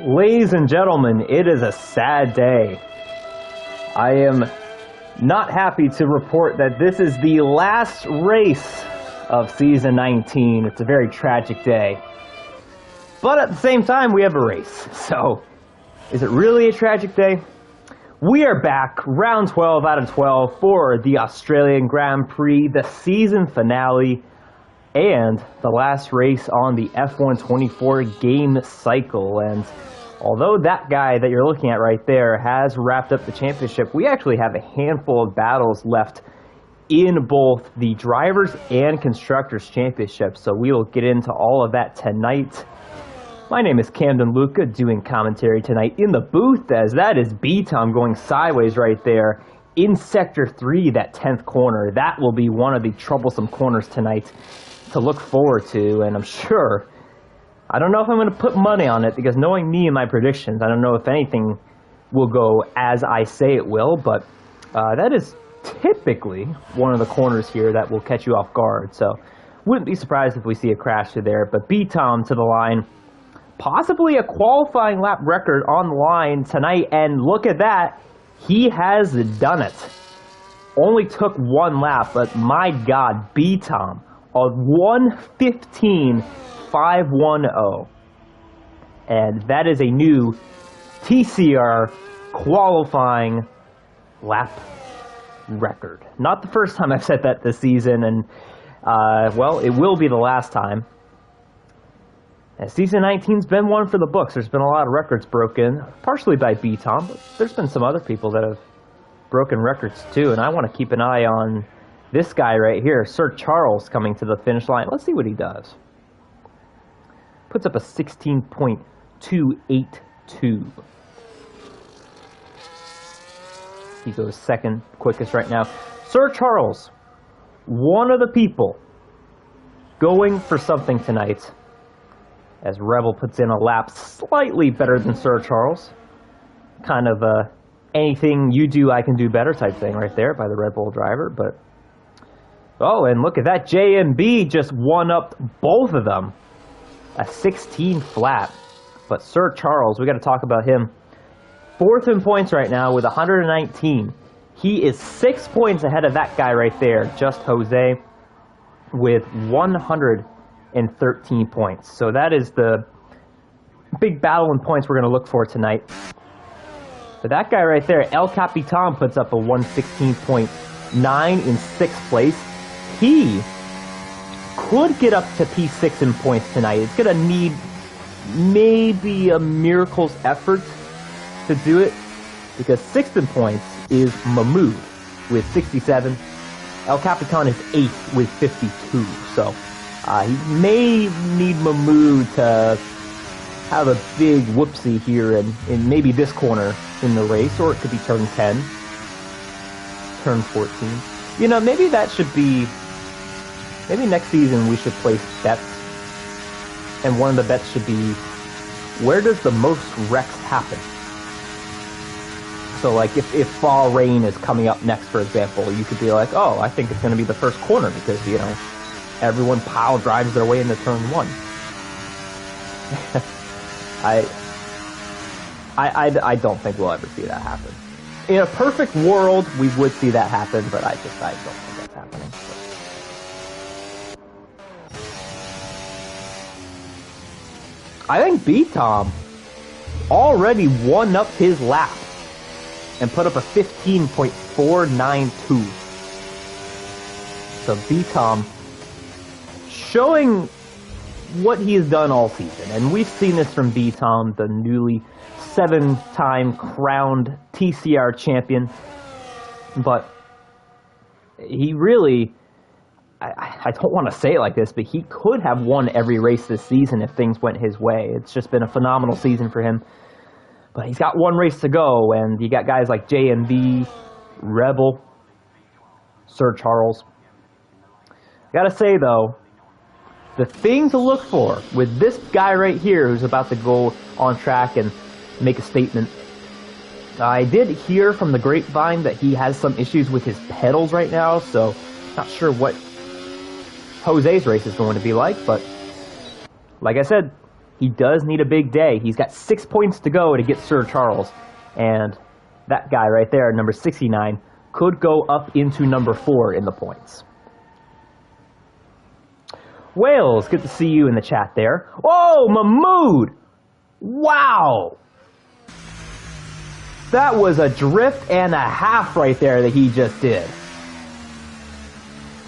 Ladies and gentlemen, it is a sad day. I am not happy to report that this is the last race of season 19. It's a very tragic day. But at the same time, we have a race. So, is it really a tragic day? We are back, round 12 out of 12 for the Australian Grand Prix, the season finale, and the last race on the F124 game cycle. And although that guy that you're looking at right there has wrapped up the championship, we actually have a handful of battles left in both the Drivers' and Constructors' Championships. So we will get into all of that tonight. My name is Camden Luca, doing commentary tonight in the booth, as that is B-Tom going sideways right there in Sector 3, that 10th corner. That will be one of the troublesome corners tonight to look forward to, and I'm sure, I don't know if I'm going to put money on it, because knowing me and my predictions, I don't know if anything will go as I say it will, but that is typically one of the corners here that will catch you off guard, so wouldn't be surprised if we see a crash through there. But B-Tom to the line, possibly a qualifying lap record on the line tonight, and look at that, he has done it. Only took one lap, but my God, B-Tom, a 1:15.510, and that is a new TCR qualifying lap record. Not the first time I've said that this season, and well, it will be the last time. As season 19's been one for the books. There's been a lot of records broken, partially by B-Tom, but there's been some other people that have broken records too, and I want to keep an eye on this guy right here, Sir Charles, coming to the finish line. Let's see what he does. Puts up a 16.282. He goes second quickest right now. Sir Charles, one of the people going for something tonight, as Rebel puts in a lap slightly better than Sir Charles. Kind of a anything you do, I can do better type thing right there by the Red Bull driver, but oh, and look at that. JMB just one-upped both of them. A 16 flat. But Sir Charles, we got to talk about him. Fourth in points right now with 119. He is 6 points ahead of that guy right there, just Jose, with 113 points. So that is the big battle in points we're going to look for tonight. But that guy right there, El Capitan, puts up a 116.9 in 6th place. He could get up to P6 in points tonight. It's going to need maybe a miracle's effort to do it, because 6th in points is Mahmoud with 67. El Capitan is 8th with 52. So he may need Mahmoud to have a big whoopsie here in maybe this corner in the race, or it could be turn 10, turn 14. You know, maybe that should be, maybe next season we should place bets, and one of the bets should be, where does the most wrecks happen? So like if fall rain is coming up next, for example, you could be like, oh, I think it's going to be the first corner, because, you know, everyone pile drives their way into turn 1. I don't think we'll ever see that happen. In a perfect world, we would see that happen, but I don't think that's happening. I think B-Tom already won up his lap and put up a 15.492. So B-Tom showing what he has done all season, and we've seen this from B-Tom, the newly 7-time crowned TCR champion. But he really, I don't want to say it like this, but he could have won every race this season if things went his way. It's just been a phenomenal season for him. But he's got one race to go, and you got guys like JMB, Rebel, Sir Charles. Gotta say, though, the thing to look for with this guy right here who's about to go on track and make a statement, I did hear from the grapevine that he has some issues with his pedals right now, so not sure what Jose's race is going to be like, but like I said, He does need a big day. He's got 6 points to go to get Sir Charles. And that guy right there, number 69, could go up into number 4 in the points. Wales, good to see you in the chat there. Oh, Mahmood! Wow! That was a drift and a half right there that he just did.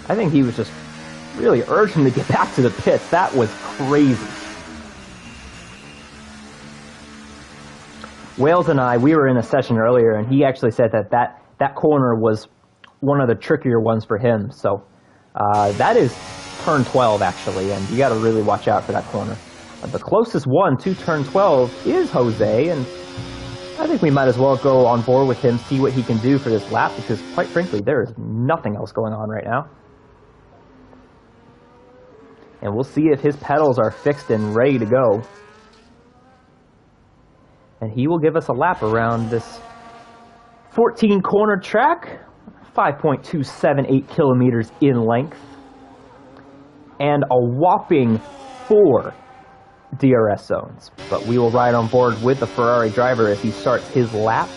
I think he was just really urging him to get back to the pits. That was crazy. Wales and I, we were in a session earlier, and he actually said that corner was one of the trickier ones for him. So that is turn 12, actually, and you got to really watch out for that corner. The closest one to turn 12 is Jose, and I think we might as well go on board with him, see what he can do for this lap, because quite frankly, there is nothing else going on right now. And we'll see if his pedals are fixed and ready to go. And he will give us a lap around this 14 corner track, 5.278 kilometers in length, and a whopping 4 DRS zones. But we will ride on board with the Ferrari driver as he starts his lap.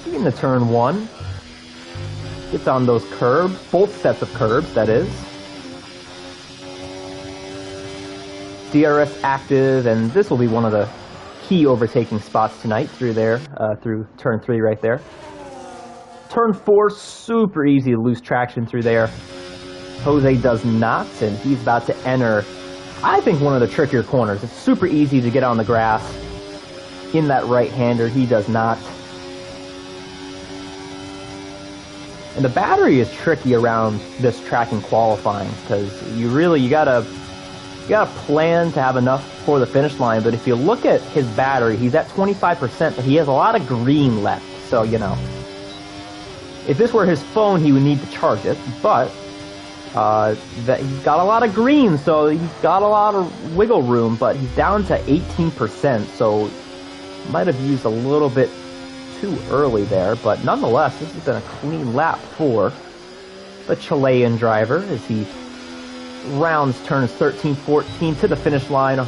Into turn 1. Gets on those curbs, both sets of curbs, that is. DRS active, and this will be one of the key overtaking spots tonight through there, through turn 3 right there. Turn 4, super easy to lose traction through there. Jose does not, and he's about to enter, I think, one of the trickier corners. It's super easy to get on the grass in that right-hander. He does not. And the battery is tricky around this track in qualifying, because you gotta plan to have enough for the finish line. But if you look at his battery, he's at 25%, but he has a lot of green left. So, you know, if this were his phone, he would need to charge it, but he's got a lot of green, so he's got a lot of wiggle room, but he's down to 18%, so might have used a little bit too early there, but nonetheless, this has been a clean lap for the Chilean driver as he rounds turns 13, 14 to the finish line,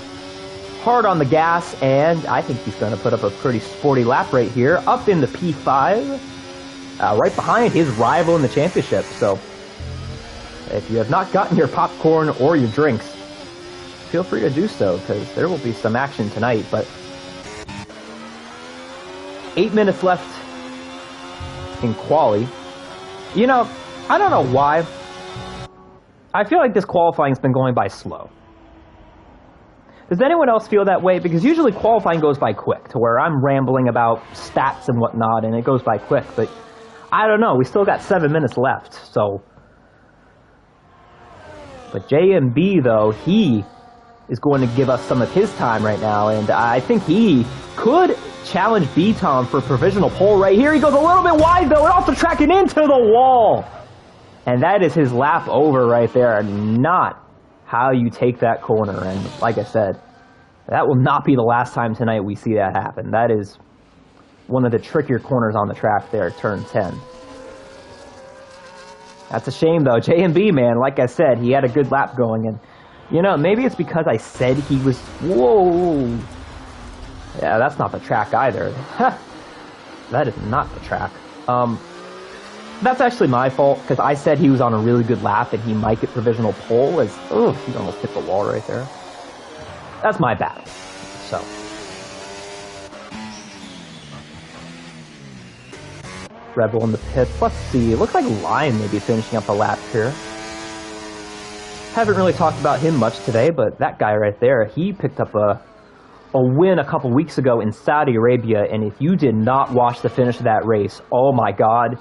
hard on the gas, and I think he's going to put up a pretty sporty lap right here, up in the P5, right behind his rival in the championship. So if you have not gotten your popcorn or your drinks, feel free to do so, because there will be some action tonight. But 8 minutes left in quali. You know, I don't know why. I feel like this qualifying's been going by slow. Does anyone else feel that way? Because usually qualifying goes by quick, to where I'm rambling about stats and whatnot, and it goes by quick. But I don't know. We still got 7 minutes left, so. But JMB, though, he is going to give us some of his time right now, and I think he could challenge B-Tom for provisional pole right here. He goes a little bit wide, though, and off the track and into the wall. And that is his lap over right there. Not how you take that corner. And like I said, that will not be the last time tonight we see that happen. That is one of the trickier corners on the track there, turn 10. That's a shame, though. J&B, man, like I said, he had a good lap going. And, you know, maybe it's because I said he was... Whoa! Yeah, that's not the track either. That is not the track. That's actually my fault, because I said he was on a really good lap and he might get provisional pole. As he almost hit the wall right there. That's my bad. So. Rebel in the pits. Let's see. It looks like Lion may be finishing up a lap here. Haven't really talked about him much today, but that guy right there, he picked up a win a couple weeks ago in Saudi Arabia, and if you did not watch the finish of that race, oh my God.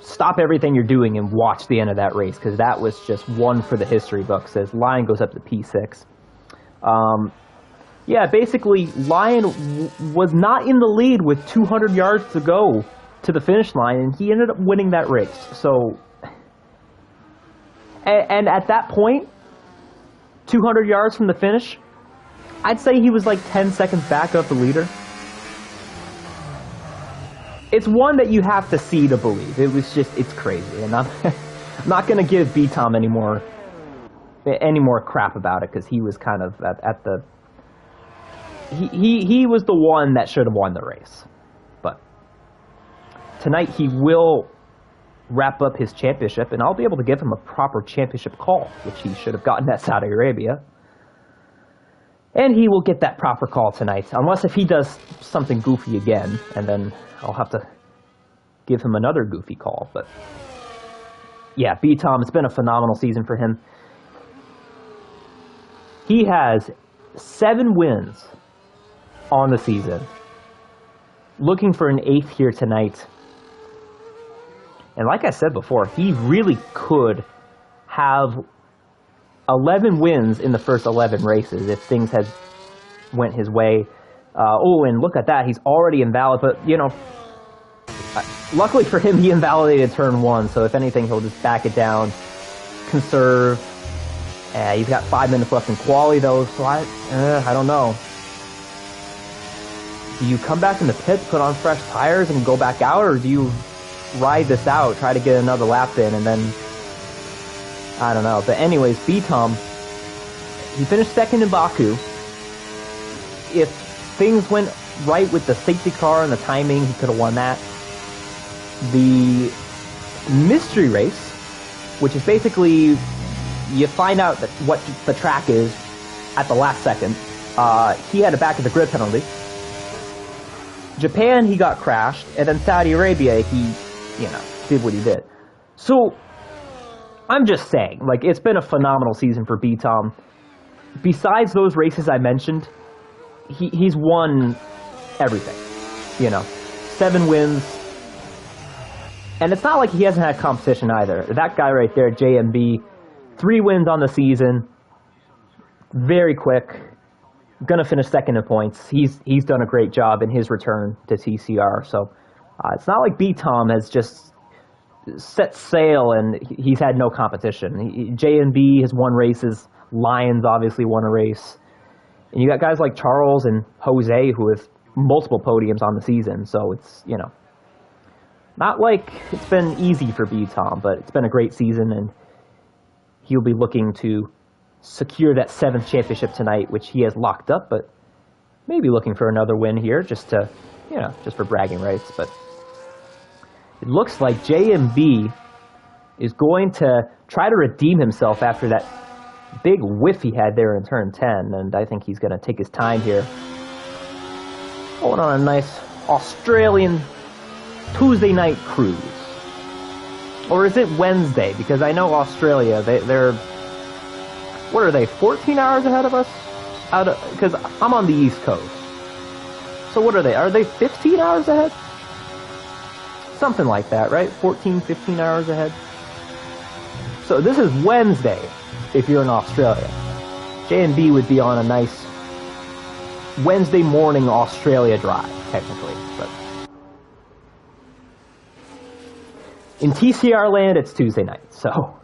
Stop everything you're doing and watch the end of that race, because that was just one for the history books, as Lion goes up to P6. Yeah, basically, Lion was not in the lead with 200 yards to go to the finish line, and he ended up winning that race. So, and at that point, 200 yards from the finish, I'd say he was like 10 seconds back of the leader. It's one that you have to see to believe. It was just, it's crazy. And I'm not going to give B-Tom any more any more crap about it, because he was kind of at the... He was the one that should have won the race. But tonight he will wrap up his championship, and I'll be able to give him a proper championship call, which he should have gotten at Saudi Arabia. And he will get that proper call tonight, unless if he does something goofy again, and then I'll have to give him another goofy call. But yeah, B-Tom, it's been a phenomenal season for him. He has 7 wins on the season. Looking for an 8th here tonight. And like I said before, he really could have 11 wins in the first 11 races if things had went his way. Oh, and look at that. He's already invalid, but, you know, luckily for him, he invalidated turn 1, so if anything, he'll just back it down, conserve. He's got 5 minutes left in quali, though, so I don't know. Do you come back in the pits, put on fresh tires, and go back out, or do you ride this out, try to get another lap in, and then... I don't know. But anyways, B-Tom, he finished 2nd in Baku. If things went right with the safety car and the timing, he could have won that. The mystery race, which is basically you find out that what the track is at the last second, he had a back of the grid penalty. Japan, he got crashed, and then Saudi Arabia, he, you know, did what he did. So, I'm just saying, like, it's been a phenomenal season for B-Tom. Besides those races I mentioned, he's won everything, you know. 7 wins. And it's not like he hasn't had competition either. That guy right there, JMB, 3 wins on the season. Very quick. Gonna finish 2nd in points. He's done a great job in his return to TCR. So it's not like B-Tom has just set sail and he's had no competition. JMB has won races. Lions obviously won a race. And you got guys like Charles and Jose who have multiple podiums on the season. So it's, you know, not like it's been easy for B-Tom, but it's been a great season, and he'll be looking to secure that 7th championship tonight, which he has locked up, but maybe looking for another win here just to, you know, just for bragging rights. But it looks like JMB is going to try to redeem himself after that big whiff he had there in turn 10, and I think he's going to take his time here. Going on a nice Australian Tuesday night cruise. Or is it Wednesday? Because I know Australia, they're... What are they, 14 hours ahead of us? Because I'm on the East Coast. So what are they? Are they 15 hours ahead? Something like that, right? 14, 15 hours ahead. So this is Wednesday, if you're in Australia. J&B would be on a nice Wednesday morning Australia drive, technically. But in TCR land, it's Tuesday night, so...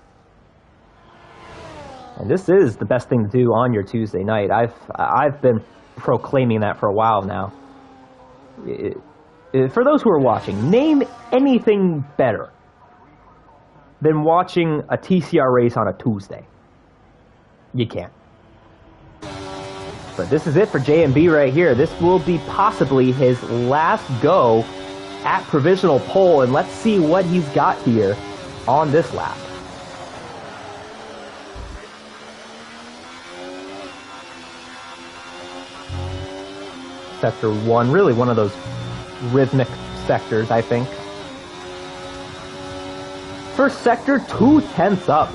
And this is the best thing to do on your Tuesday night. I've been proclaiming that for a while now. For those who are watching, name anything better than watching a TCR race on a Tuesday. You can't. But this is it for JMB right here. This will be possibly his last go at provisional pole, and let's see what he's got here on this lap. Sector 1, really one of those rhythmic sectors, I think. First sector, 2/10 up.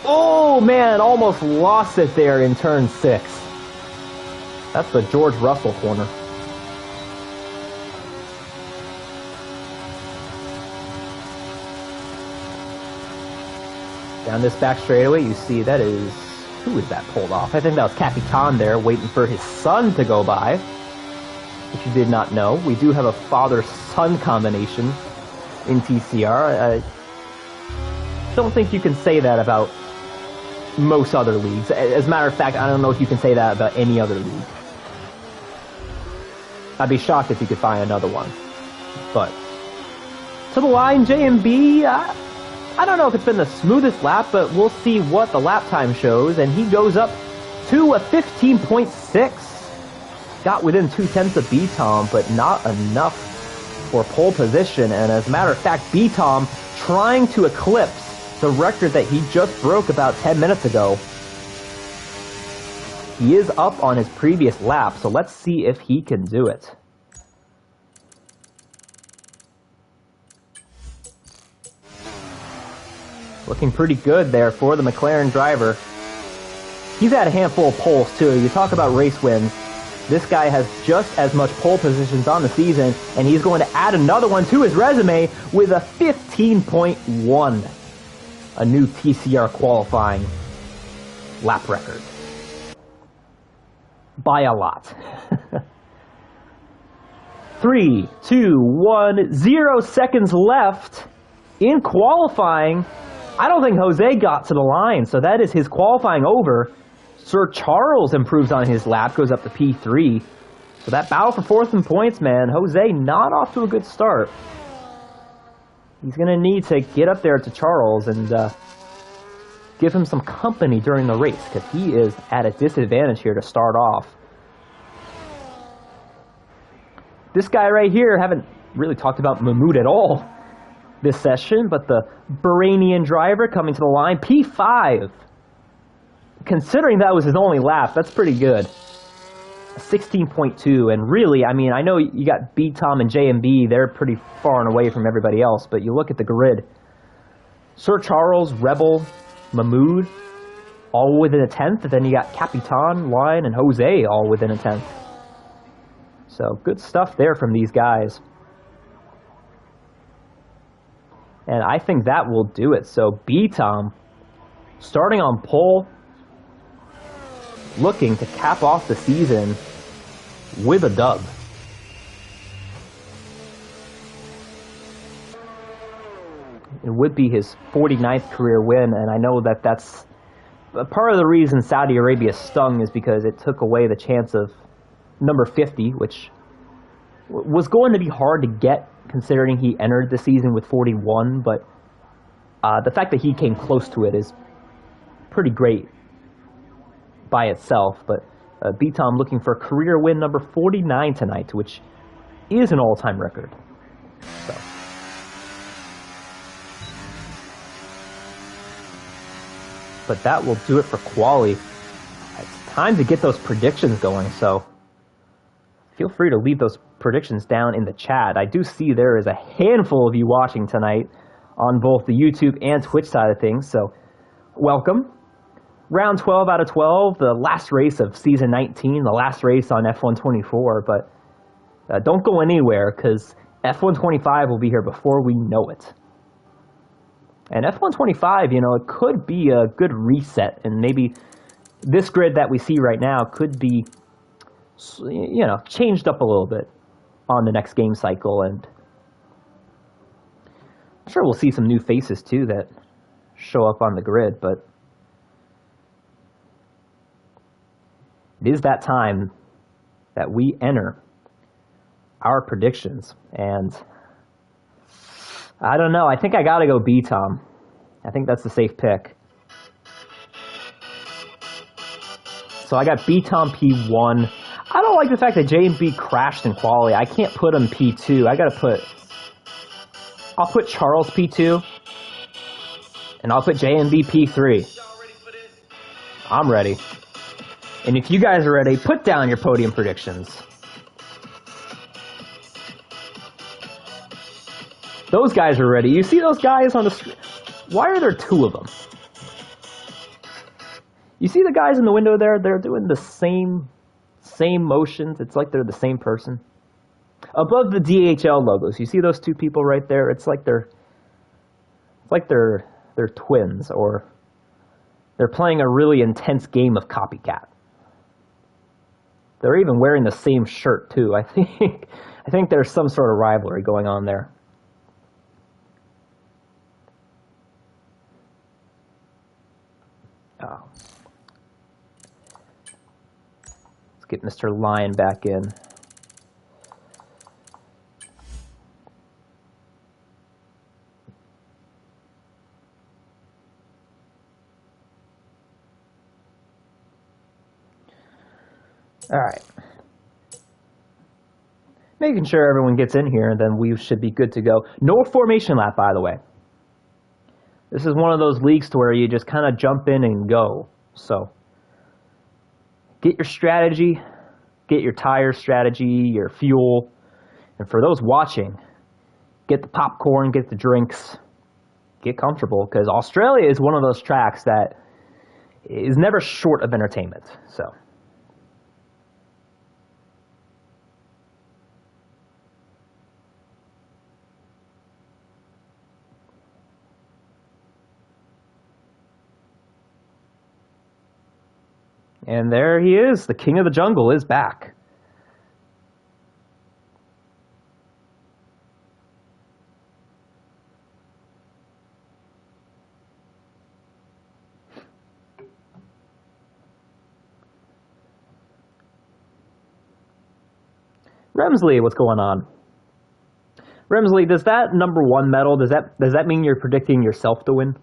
Oh man, almost lost it there in turn 6. That's the George Russell corner. Down this back straightaway, you see that is... Who is that pulled off? I think that was Capitan there, waiting for his son to go by. If you did not know, we do have a father-son combination in TCR. I don't think you can say that about most other leagues. As a matter of fact, I don't know if you can say that about any other league. I'd be shocked if you could find another one. But to the line, JMB, I don't know if it's been the smoothest lap, but we'll see what the lap time shows. And he goes up to a 15.6. Got within 0.2 of B-Tom, but not enough for pole position. And as a matter of fact, B-Tom trying to eclipse the record that he just broke about 10 minutes ago. He is up on his previous lap, so let's see if he can do it. Looking pretty good there for the McLaren driver. He's had a handful of poles too. You talk about race wins. This guy has just as much pole positions on the season, and he's going to add another one to his resume with a 15.1. A new TCR qualifying lap record. By a lot. 3, 2, 1, 0 seconds left in qualifying. I don't think Jose got to the line, so that is his qualifying over. Sir Charles improves on his lap, goes up to P3. So that battle for fourth in points, man, Jose not off to a good start. He's going to need to get up there to Charles and give him some company during the race, because he is at a disadvantage here to start off. This guy right here, haven't really talked about Mahmoud at all this session, but the Bahrainian driver coming to the line, P5. Considering that was his only lap, that's pretty good. 16.2, and really, I mean, I know you got B-Tom and JMB, they're pretty far and away from everybody else, but you look at the grid. Sir Charles, Rebel, Mahmoud, all within a 10th, and then you got Capitan, Line, and Jose all within a 10th. So, good stuff there from these guys. And I think that will do it. So, B-Tom, starting on pole, looking to cap off the season with a dub. It would be his 49th career win, and I know that that's part of the reason Saudi Arabia stung is because it took away the chance of number 50, which was going to be hard to get considering he entered the season with 41, but the fact that he came close to it is pretty great by itself. But B-Tom looking for career win number 49 tonight, which is an all-time record. So. But that will do it for quali. It's time to get those predictions going, so feel free to leave those predictions down in the chat. I do see there is a handful of you watching tonight on both the YouTube and Twitch side of things, so welcome. Round 12 out of 12, the last race of season 19, the last race on F124, but don't go anywhere because F125 will be here before we know it. And F125, you know, it could be a good reset, and maybe this grid that we see right now could be, you know, changed up a little bit on the next game cycle, and I'm sure we'll see some new faces too that show up on the grid, but it is that time that we enter our predictions, and I don't know, I think I gotta go B-Tom. I think that's the safe pick. So I got B-Tom P1. I don't like the fact that J&B crashed in quali. I can't put him P2. I'll put Charles P2. And I'll put J&B P3. I'm ready. And if you guys are ready, put down your podium predictions. Those guys are ready. You see those guys on the screen? Why are there two of them? You see the guys in the window there? They're doing the same motions. It's like they're the same person. Above the DHL logos, you see those two people right there? It's like they're twins, or they're playing a really intense game of copycat. They're even wearing the same shirt too. I think there's some sort of rivalry going on there. Oh. Let's get Mr. Lion back in. All right. Making sure everyone gets in here, and then we should be good to go. No formation lap, by the way. This is one of those leagues to where you just kind of jump in and go. So get your strategy, get your tire strategy, your fuel. And for those watching, get the popcorn, get the drinks, get comfortable, because Australia is one of those tracks that is never short of entertainment. So. And there he is. The king of the jungle is back. Remsley, what's going on? Remsley, does that #1 medal, does that mean you're predicting yourself to win?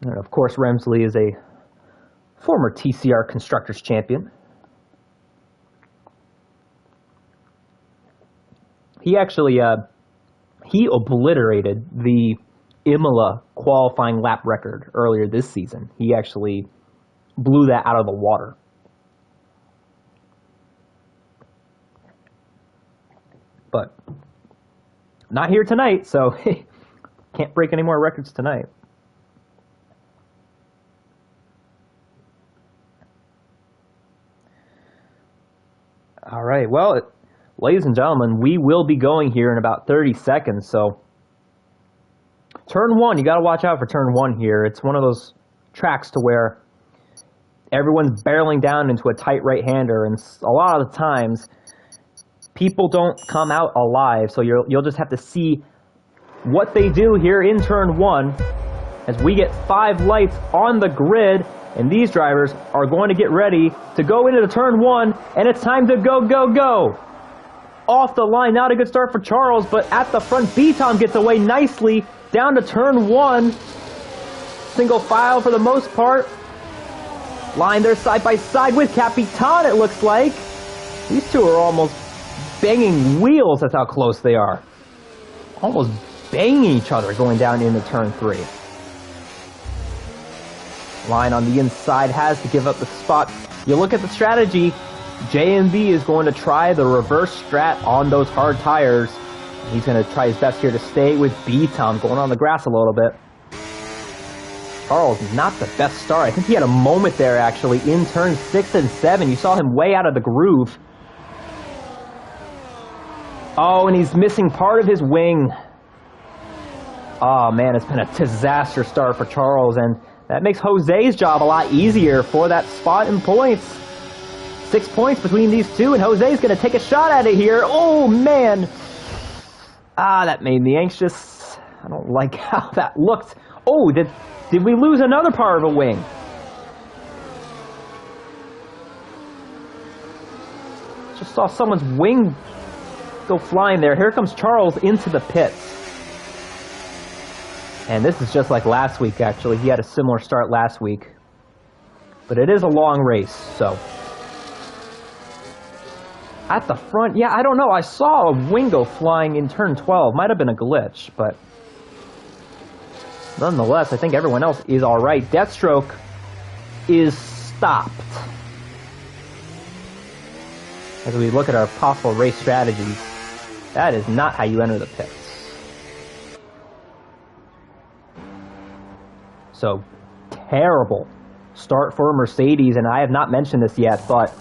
And of course, Remsley is a former TCR Constructors Champion. He actually he obliterated the Imola qualifying lap record earlier this season. He actually blew that out of the water. But not here tonight, so can't break any more records tonight. All right, well, ladies and gentlemen, we will be going here in about 30 seconds, so turn 1, you got to watch out for turn 1 here. It's one of those tracks to where everyone's barreling down into a tight right-hander, and a lot of the times, people don't come out alive, so you'll just have to see what they do here in turn 1 as we get 5 lights on the grid. And these drivers are going to get ready to go into the turn 1, and it's time to go, go, go. Off the line, not a good start for Charles, but at the front, B-Tom gets away nicely down to turn 1. Single file for the most part. Line there side by side with Capitan, it looks like. These two are almost banging wheels, that's how close they are. Almost banging each other going down into turn 3. Line on the inside has to give up the spot. You look at the strategy, JMB is going to try the reverse strat on those hard tires. He's going to try his best here to stay with B-Tom, going on the grass a little bit. Charles, not the best start. I think he had a moment there, actually, in turn 6 and 7. You saw him way out of the groove. Oh, and he's missing part of his wing. Oh, man, it's been a disaster start for Charles, and that makes Jose's job a lot easier for that spot in points. 6 points between these two, and Jose's going to take a shot at it here. Oh, man. That made me anxious. I don't like how that looked. Oh, did we lose another part of a wing? Just saw someone's wing go flying there. Here comes Charles into the pits. And this is just like last week, actually. He had a similar start last week. But it is a long race, so. At the front, yeah, I don't know. I saw a wing go flying in turn 12. Might have been a glitch, but nonetheless, I think everyone else is all right. Deathstroke is stopped. As we look at our possible race strategies, that is not how you enter the pits. So, terrible start for Mercedes, and I have not mentioned this yet, but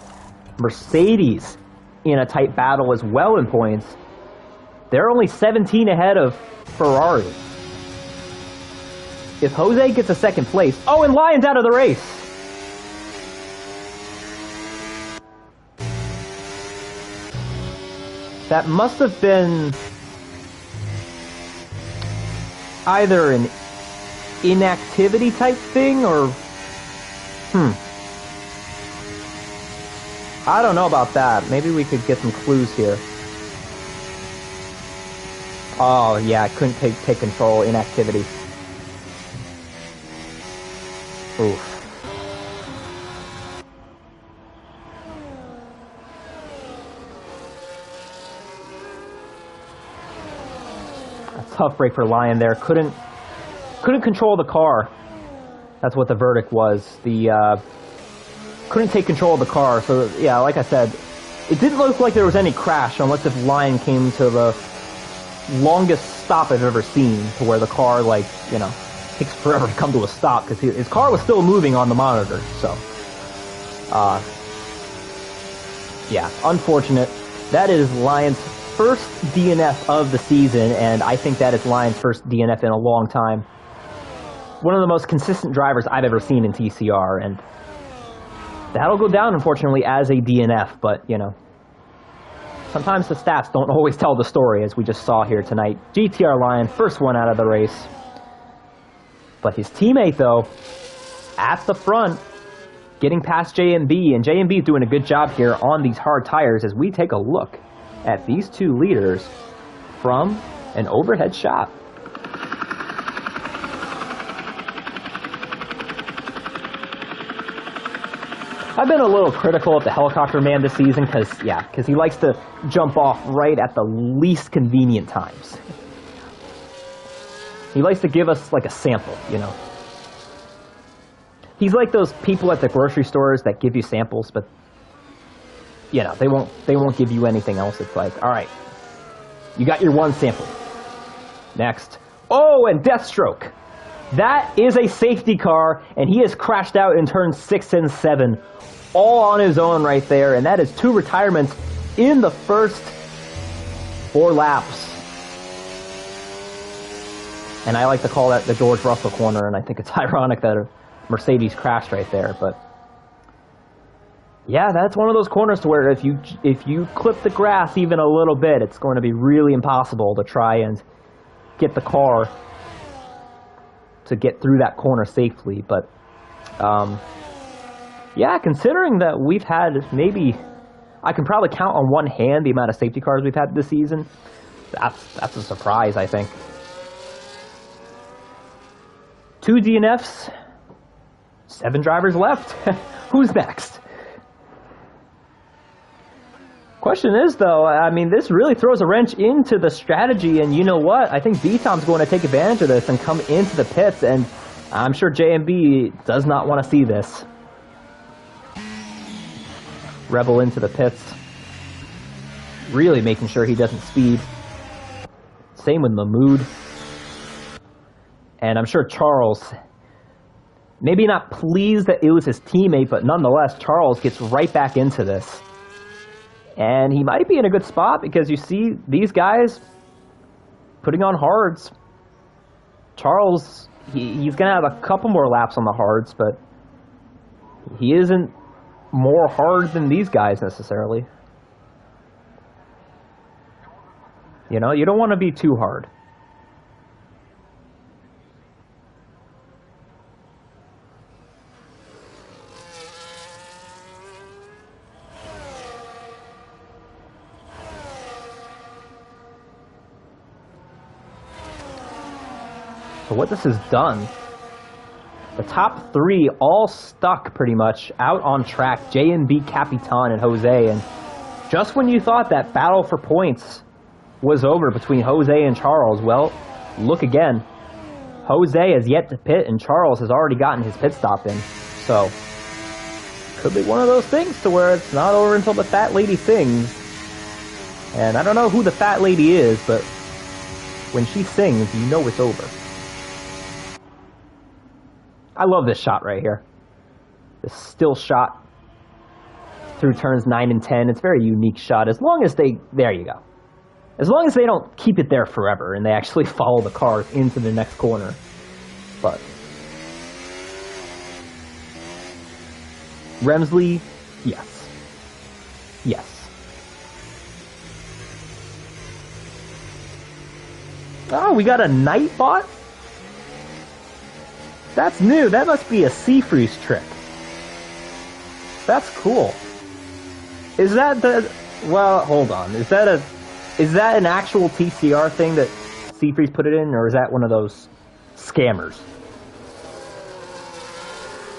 Mercedes in a tight battle as well in points. They're only 17 ahead of Ferrari. If Jose gets a second place... Oh, and Lyon's out of the race! That must have been either an inactivity type thing, or I don't know about that. Maybe we could get some clues here. Oh yeah, I couldn't take control. Inactivity. Oof. A tough break for Lion there. Couldn't control the car. That's what the verdict was. Couldn't take control of the car. So yeah, like I said, it didn't look like there was any crash unless if Lion came to the longest stop I've ever seen, to where the car, like, you know, takes forever to come to a stop because his car was still moving on the monitor. So yeah, unfortunate. That is Lion's first DNF of the season, and I think that is Lion's first DNF in a long time. One of the most consistent drivers I've ever seen in TCR, and that'll go down, unfortunately, as a DNF, but, you know, sometimes the stats don't always tell the story, as we just saw here tonight. GTR Lion, first one out of the race. But his teammate, though, at the front, getting past JMB, and JMB is doing a good job here on these hard tires as we take a look at these two leaders from an overhead shot. I've been a little critical of the helicopter man this season because he likes to jump off right at the least convenient times. He likes to give us like a sample, you know. He's like those people at the grocery stores that give you samples, but you know, they won't give you anything else. It's like, all right, you got your one sample. Next. Oh, and Deathstroke. That is a safety car, and he has crashed out in turns 6 and 7, all on his own right there, and that is 2 retirements in the first 4 laps. And I like to call that the George Russell corner, and I think it's ironic that a Mercedes crashed right there, but yeah, that's one of those corners to where if you clip the grass even a little bit, it's going to be really impossible to try and get the car to get through that corner safely. But yeah, considering that we've had, maybe I can probably count on one hand the amount of safety cars we've had this season, that's a surprise, I think. 2 DNFs, 7 drivers left. Who's next? Question is, though, I mean, this really throws a wrench into the strategy, and you know what? I think B-Tom's going to take advantage of this and come into the pits, and I'm sure JMB does not want to see this. Rebel into the pits. Really making sure he doesn't speed. Same with Mahmood. And I'm sure Charles, maybe not pleased that it was his teammate, but nonetheless, Charles gets right back into this. And he might be in a good spot because you see these guys putting on hards. Charles, he's going to have a couple more laps on the hards, but he isn't more hard than these guys necessarily. You know, you don't want to be too hard. So what this has done, the top 3 all stuck pretty much out on track, JMB, Capitan, and Jose, and just when you thought that battle for points was over between Jose and Charles, well, look again. Jose has yet to pit, and Charles has already gotten his pit stop in, so could be one of those things to where it's not over until the fat lady sings. And I don't know who the fat lady is, but when she sings, you know it's over. I love this shot right here. This still shot through turns 9 and 10. It's a very unique shot. As long as there you go. As long as they don't keep it there forever and they actually follow the cars into the next corner. But Remsley, yes. Yes. Oh, we got a Nightbot? That's new. That must be a Seafreeze trick. That's cool. Is that the... Well, hold on. Is that an actual TCR thing that Seafreeze put it in, or is that one of those scammers?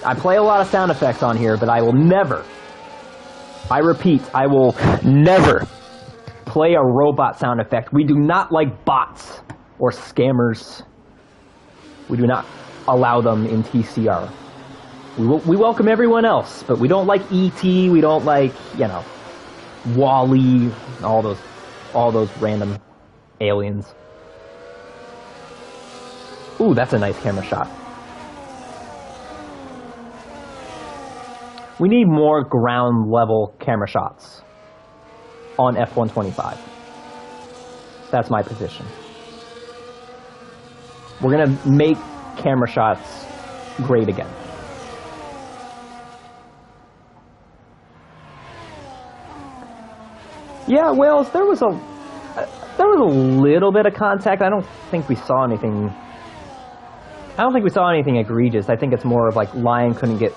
I play a lot of sound effects on here, but I will never, I repeat, I will never play a robot sound effect. We do not like bots or scammers. We do not allow them in TCR. We welcome everyone else, but we don't like ET, we don't like, you know, Wall-E, all those random aliens. Ooh, that's a nice camera shot. We need more ground level camera shots on F125. That's my position. We're gonna make camera shots great again. Yeah, Wales, there was a little bit of contact. I don't think we saw anything egregious. I think it's more of like Lion couldn't get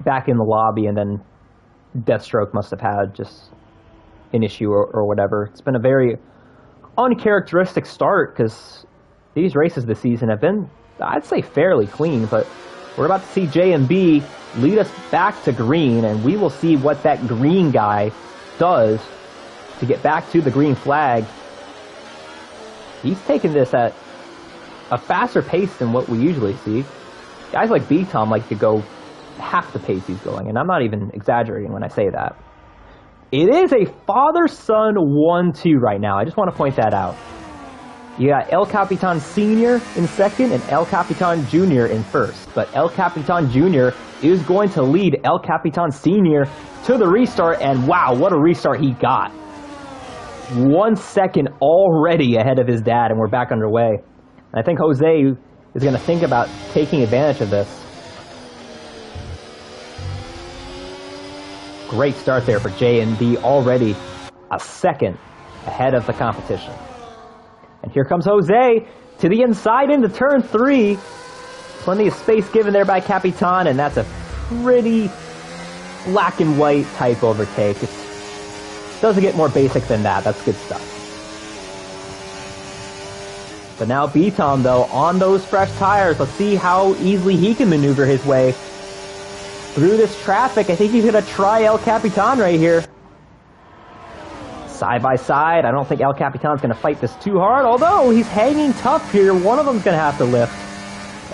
back in the lobby, and then Deathstroke must have had just an issue or whatever. It's been a very uncharacteristic start because these races this season have been, I'd say, fairly clean, but we're about to see J&B lead us back to green, and we will see what that green guy does to get back to the green flag. He's taking this at a faster pace than what we usually see. Guys like B-Tom like to go half the pace he's going, and I'm not even exaggerating when I say that. It is a father-son 1-2 right now. I just want to point that out. You got El Capitan Sr. in second and El Capitan Jr. in first. But El Capitan Jr. is going to lead El Capitan Sr. to the restart, and wow, what a restart he got. 1 second already ahead of his dad, and we're back underway. And I think Jose is going to think about taking advantage of this. Great start there for J&B, already a second ahead of the competition. And here comes Jose to the inside into turn 3. Plenty of space given there by Capitan, and that's a pretty black and white type overtake. It doesn't get more basic than that. That's good stuff. But now B-Tom, though, on those fresh tires. Let's see how easily he can maneuver his way through this traffic. I think he's going to try El Capitan right here. Side by side. I don't think El Capitan's going to fight this too hard, although he's hanging tough here. One of them's going to have to lift.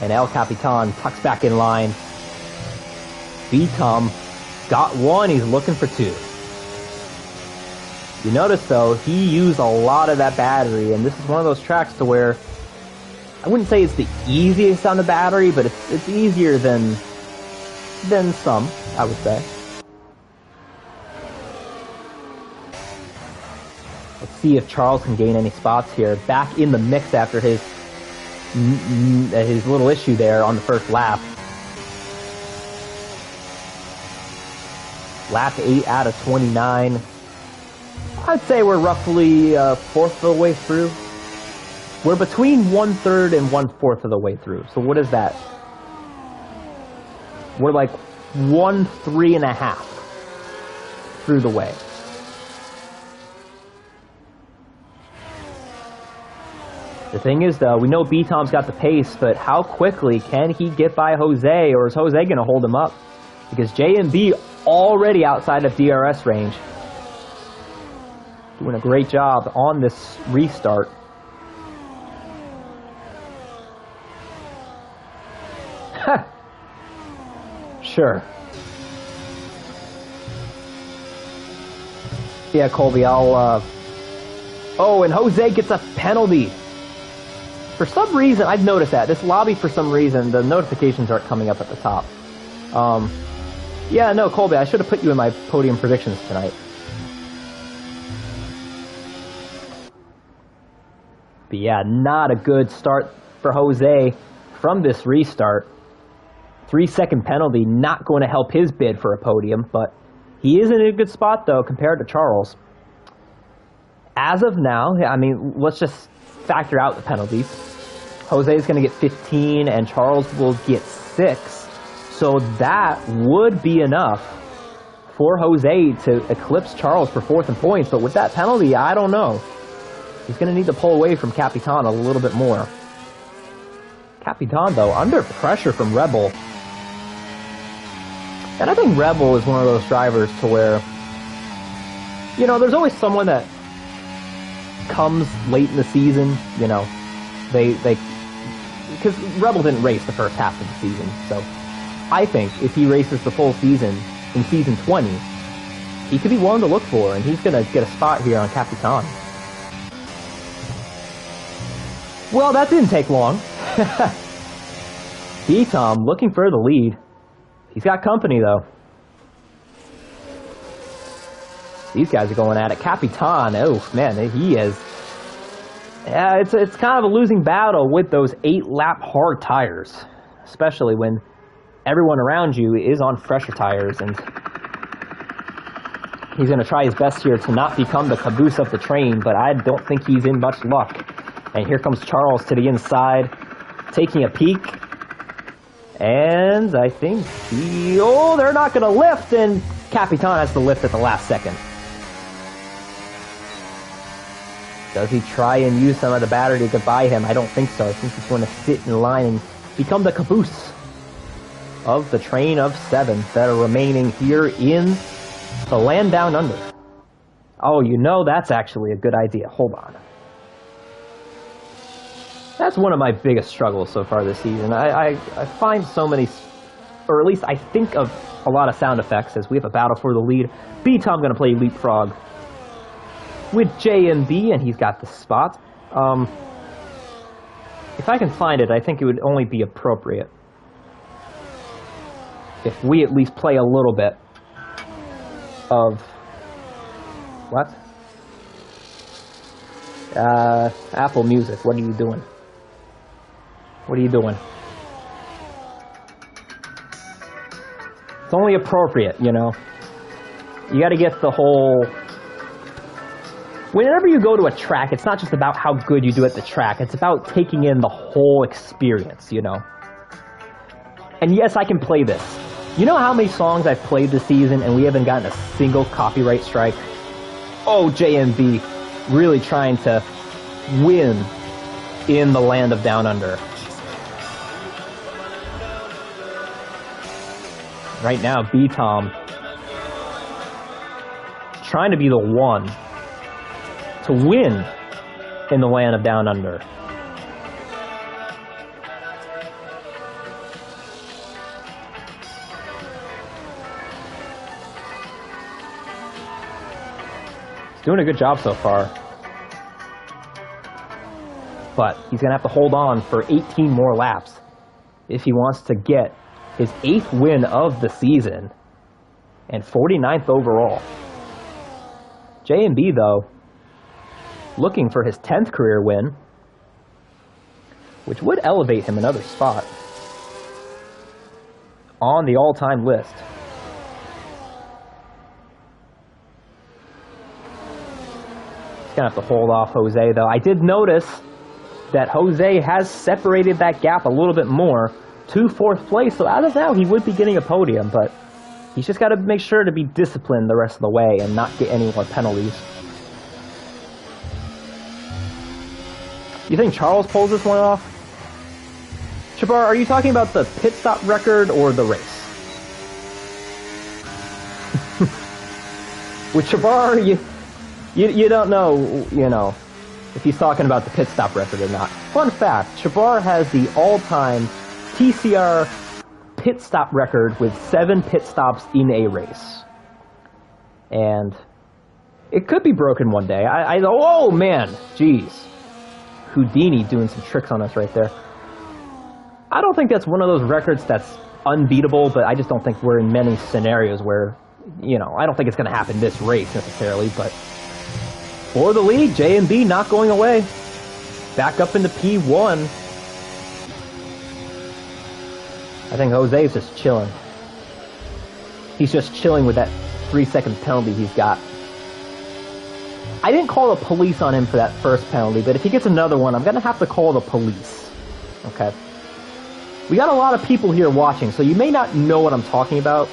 And El Capitan tucks back in line. B-Tom got one. He's looking for two. You notice, though, he used a lot of that battery, and this is one of those tracks to where I wouldn't say it's the easiest on the battery, but it's easier than some, I would say. Let's see if Charles can gain any spots here. Back in the mix after his little issue there on the first lap. Lap 8 out of 29. I'd say we're roughly fourth of the way through. We're between 1/3 and 1/4 of the way through. So what is that? We're like 3.5 through the way. The thing is, though, we know B-Tom's got the pace, but how quickly can he get by Jose, or is Jose going to hold him up? Because J&B already outside of DRS range. Doing a great job on this restart. Sure. Yeah, Colby, I'll... Oh, and Jose gets a penalty. For some reason, I've noticed that. This lobby, for some reason, the notifications aren't coming up at the top. Yeah, no, Colby, I should have put you in my podium predictions tonight. But yeah, not a good start for Jose from this restart. 3-second penalty, not going to help his bid for a podium, but he is in a good spot, though, compared to Charles. As of now, I mean, let's just factor out the penalties. Jose is going to get 15, and Charles will get 6. So that would be enough for Jose to eclipse Charles for 4th in points, but with that penalty, I don't know. He's going to need to pull away from Capitan a little bit more. Capitan, though, under pressure from Rebel. And I think Rebel is one of those drivers to where, you know, there's always someone that comes late in the season, you know, because Rebel didn't race the first half of the season, so I think if he races the full season in season 20, he could be one to look for, and he's going to get a spot here on Capitan. Well, that didn't take long. D-Tom looking for the lead. He's got company, though. These guys are going at it. Capitan, oh, man, he is... Yeah, it's kind of a losing battle with those 8-lap hard tires, especially when everyone around you is on fresher tires, and he's going to try his best here to not become the caboose of the train, but I don't think he's in much luck. And here comes Charles to the inside, taking a peek. And I think they're not going to lift, and Capitan has to lift at the last second. Does he try and use some of the battery to get by him? I don't think so. I think he's going to sit in line and become the caboose of the train of 7 that are remaining here in the land down under. Oh, you know, that's actually a good idea. Hold on. That's one of my biggest struggles so far this season. I find so many, or at least I think of a lot of sound effects as we have a battle for the lead. B-Tom going to play Leapfrog with JMB, and he's got the spot. If I can find it, I think it would only be appropriate if we at least play a little bit of... What? Apple Music, what are you doing? What are you doing? It's only appropriate, you know. You got to get the whole... Whenever you go to a track, it's not just about how good you do at the track. It's about taking in the whole experience, you know. And yes, I can play this. You know how many songs I've played this season and we haven't gotten a single copyright strike? Oh, JMB really trying to win in the land of Down Under. Right now, B-Tom trying to be the one to win in the land of Down Under. He's doing a good job so far. But he's going to have to hold on for 18 more laps if he wants to get his 8th win of the season and 49th overall. JMB, though, looking for his 10th career win, which would elevate him another spot on the all-time list. He's going to have to hold off Jose, though. I did notice that Jose has separated that gap a little bit more to 4th place, so as of now, he would be getting a podium, but he's just got to make sure to be disciplined the rest of the way and not get any more penalties. You think Charles pulls this one off? Shabar, are you talking about the pit stop record or the race? With Shabar, you don't know, you know, if he's talking about the pit stop record or not. Fun fact, Shabar has the all-time TCR pit stop record with 7 pit stops in a race. And it could be broken one day. Oh, man, jeez. Houdini doing some tricks on us right there. I don't think that's one of those records that's unbeatable, but I just don't think we're in many scenarios where, you know, I don't think it's going to happen this race necessarily, but for the lead, JMB not going away. Back up into P1. I think Jose's just chilling. He's just chilling with that 3-second penalty he's got. I didn't call the police on him for that first penalty, but if he gets another one, I'm going to have to call the police. Okay? We got a lot of people here watching, so you may not know what I'm talking about.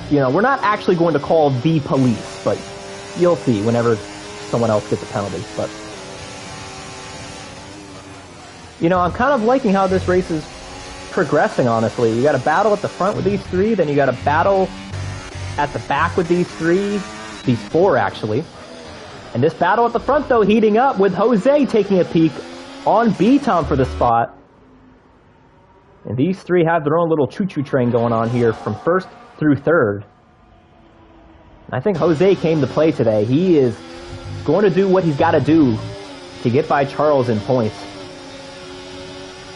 You know, we're not actually going to call the police, but you'll see whenever someone else gets a penalty. But, you know, I'm kind of liking how this race is progressing, honestly. You got a battle at the front with these three, then you got a battle at the back with these three, these four actually. And this battle at the front, though, heating up with Jose taking a peek on B-Tom for the spot. And these three have their own little choo-choo train going on here from first through third. I think Jose came to play today. He is going to do what he's got to do to get by Charles in points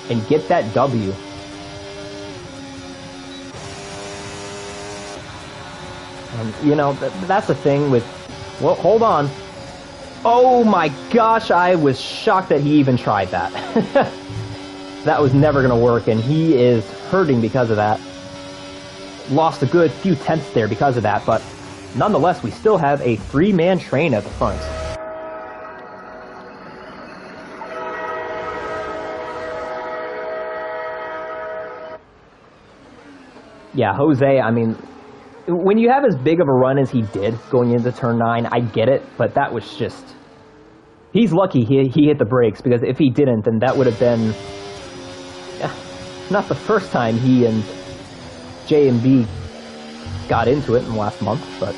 and get that W. And, you know, that's the thing with... Well, hold on. Oh my gosh, I was shocked that he even tried that. That was never going to work, and he is hurting because of that. Lost a good few tenths there because of that, but nonetheless, we still have a three-man train at the front. Yeah, Jose, I mean, when you have as big of a run as he did going into turn 9, I get it, but that was just... He's lucky he hit the brakes, because if he didn't, then that would have been... not the first time he and J&B got into it in the last month, but...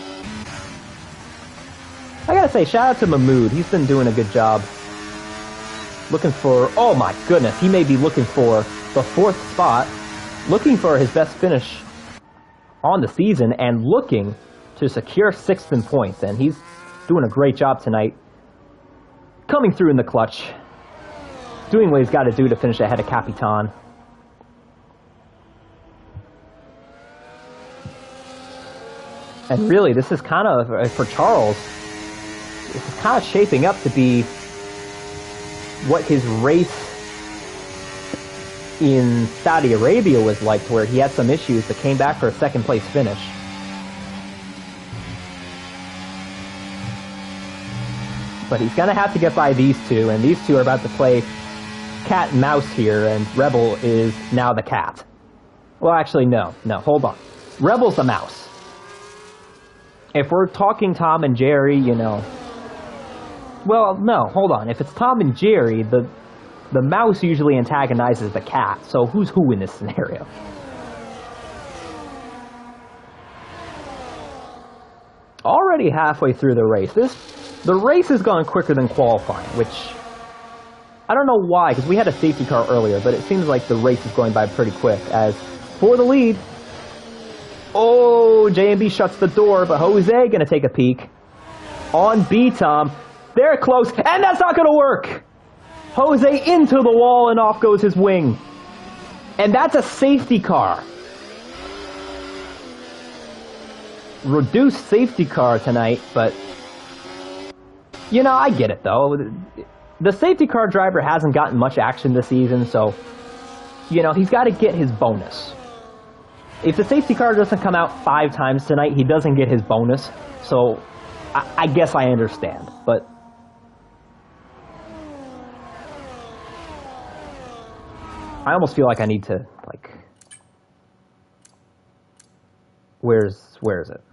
I gotta say, shout out to Mahmood. He's been doing a good job. Looking for... Oh my goodness, he may be looking for the 4th spot. Looking for his best finish on the season and looking to secure 6th in points, and he's doing a great job tonight, coming through in the clutch, doing what he's got to do to finish ahead of Capitan. And really, this is kind of, for Charles, this is kind of shaping up to be what his race in Saudi Arabia was like, to where he had some issues but came back for a 2nd place finish. But he's going to have to get by these two, and these two are about to play cat and mouse here, and Rebel is now the cat. Well, actually, no, hold on. Rebel's the mouse. If we're talking Tom and Jerry, you know... Well, no, hold on. If it's Tom and Jerry, the mouse usually antagonizes the cat, so who's who in this scenario? Already halfway through the race. The race has gone quicker than qualifying, which I don't know why, because we had a safety car earlier, but it seems like the race is going by pretty quick. As for the lead, oh, J&B shuts the door, but Jose gonna take a peek on B-Tom. They're close, and that's not gonna work. Jose into the wall, and off goes his wing. And that's a safety car. Reduced safety car tonight, but... You know, I get it, though. The safety car driver hasn't gotten much action this season, so... You know, he's got to get his bonus. If the safety car doesn't come out 5 times tonight, he doesn't get his bonus. So, I guess I understand, but... I almost feel like I need to, like... Where is it?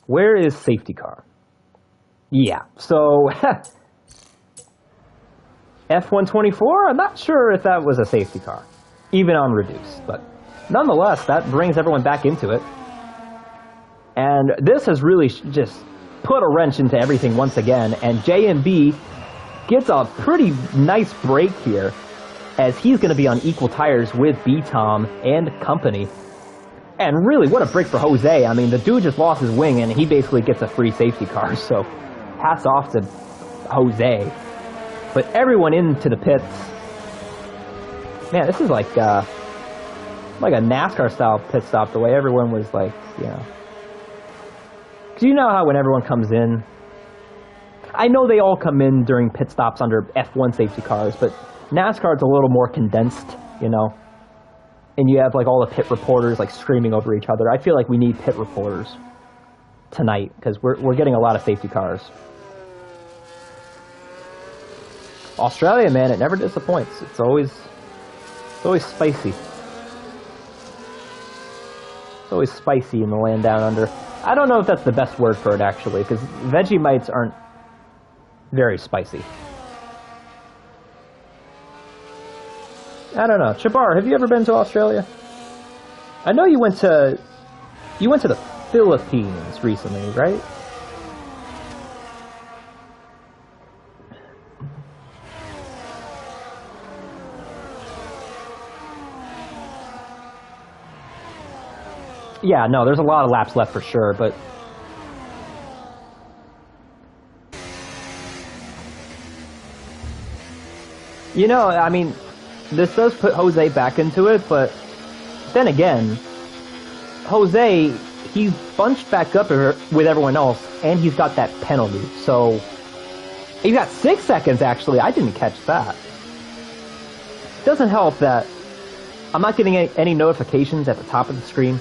Where is safety car? Yeah, so... F124? I'm not sure if that was a safety car. Even on reduced, but... Nonetheless, that brings everyone back into it. And this has really just... put a wrench into everything once again, and J&B gets a pretty nice break here, as he's going to be on equal tires with B-Tom and company. And really, what a break for Jose. I mean, the dude just lost his wing, and he basically gets a free safety car, so hats off to Jose. But everyone into the pits. Man, this is like a NASCAR-style pit stop, the way everyone was like, you know... Because you know how when everyone comes in, I know they all come in during pit stops under F1 safety cars, but NASCAR's a little more condensed, you know, and you have like all the pit reporters like screaming over each other. I feel like we need pit reporters tonight, because we're getting a lot of safety cars. Australia, man, it never disappoints. It's always spicy. It's always spicy in the land down under. I don't know if that's the best word for it, actually, because Vegemites aren't very spicy. I don't know. Chabar, have you ever been to Australia? I know you went to the Philippines recently, right? Yeah, no, there's a lot of laps left for sure, but you know, I mean, this does put Jose back into it, but then again, Jose, he's bunched back up with everyone else, and he's got that penalty. So, he's got 6 seconds, actually. I didn't catch that. Doesn't help that I'm not getting any notifications at the top of the screen.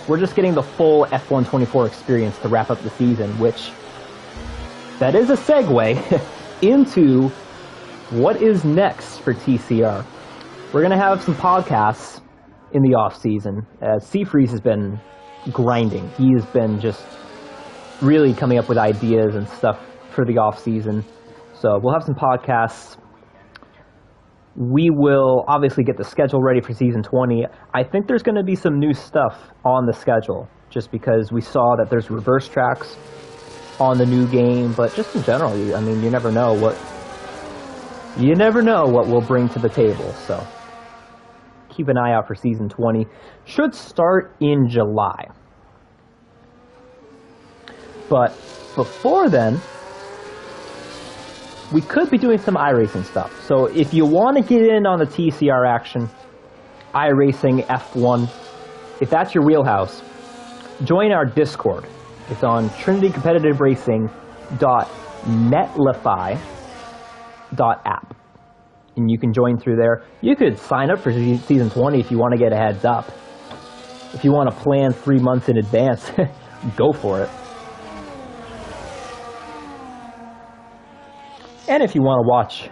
We're just getting the full F124 experience to wrap up the season, which, that is a segue into what is next for TCR. We're going to have some podcasts in the off-season, as Seafreeze has been grinding. He has been just really coming up with ideas and stuff for the off-season. So we'll have some podcasts. We will obviously get the schedule ready for Season 20. I think there's going to be some new stuff on the schedule, just because we saw that there's reverse tracks on the new game, but just in general, I mean, you never know what we'll bring to the table, so keep an eye out for Season 20. Should start in July. But before then, we could be doing some iRacing stuff. So if you want to get in on the TCR action, iRacing, F1, if that's your wheelhouse, join our Discord. It's on Trinity Competitive Racing .netlify.app. And you can join through there. You could sign up for Season 20 if you want to get a heads up. If you want to plan 3 months in advance, go for it. And if you want to watch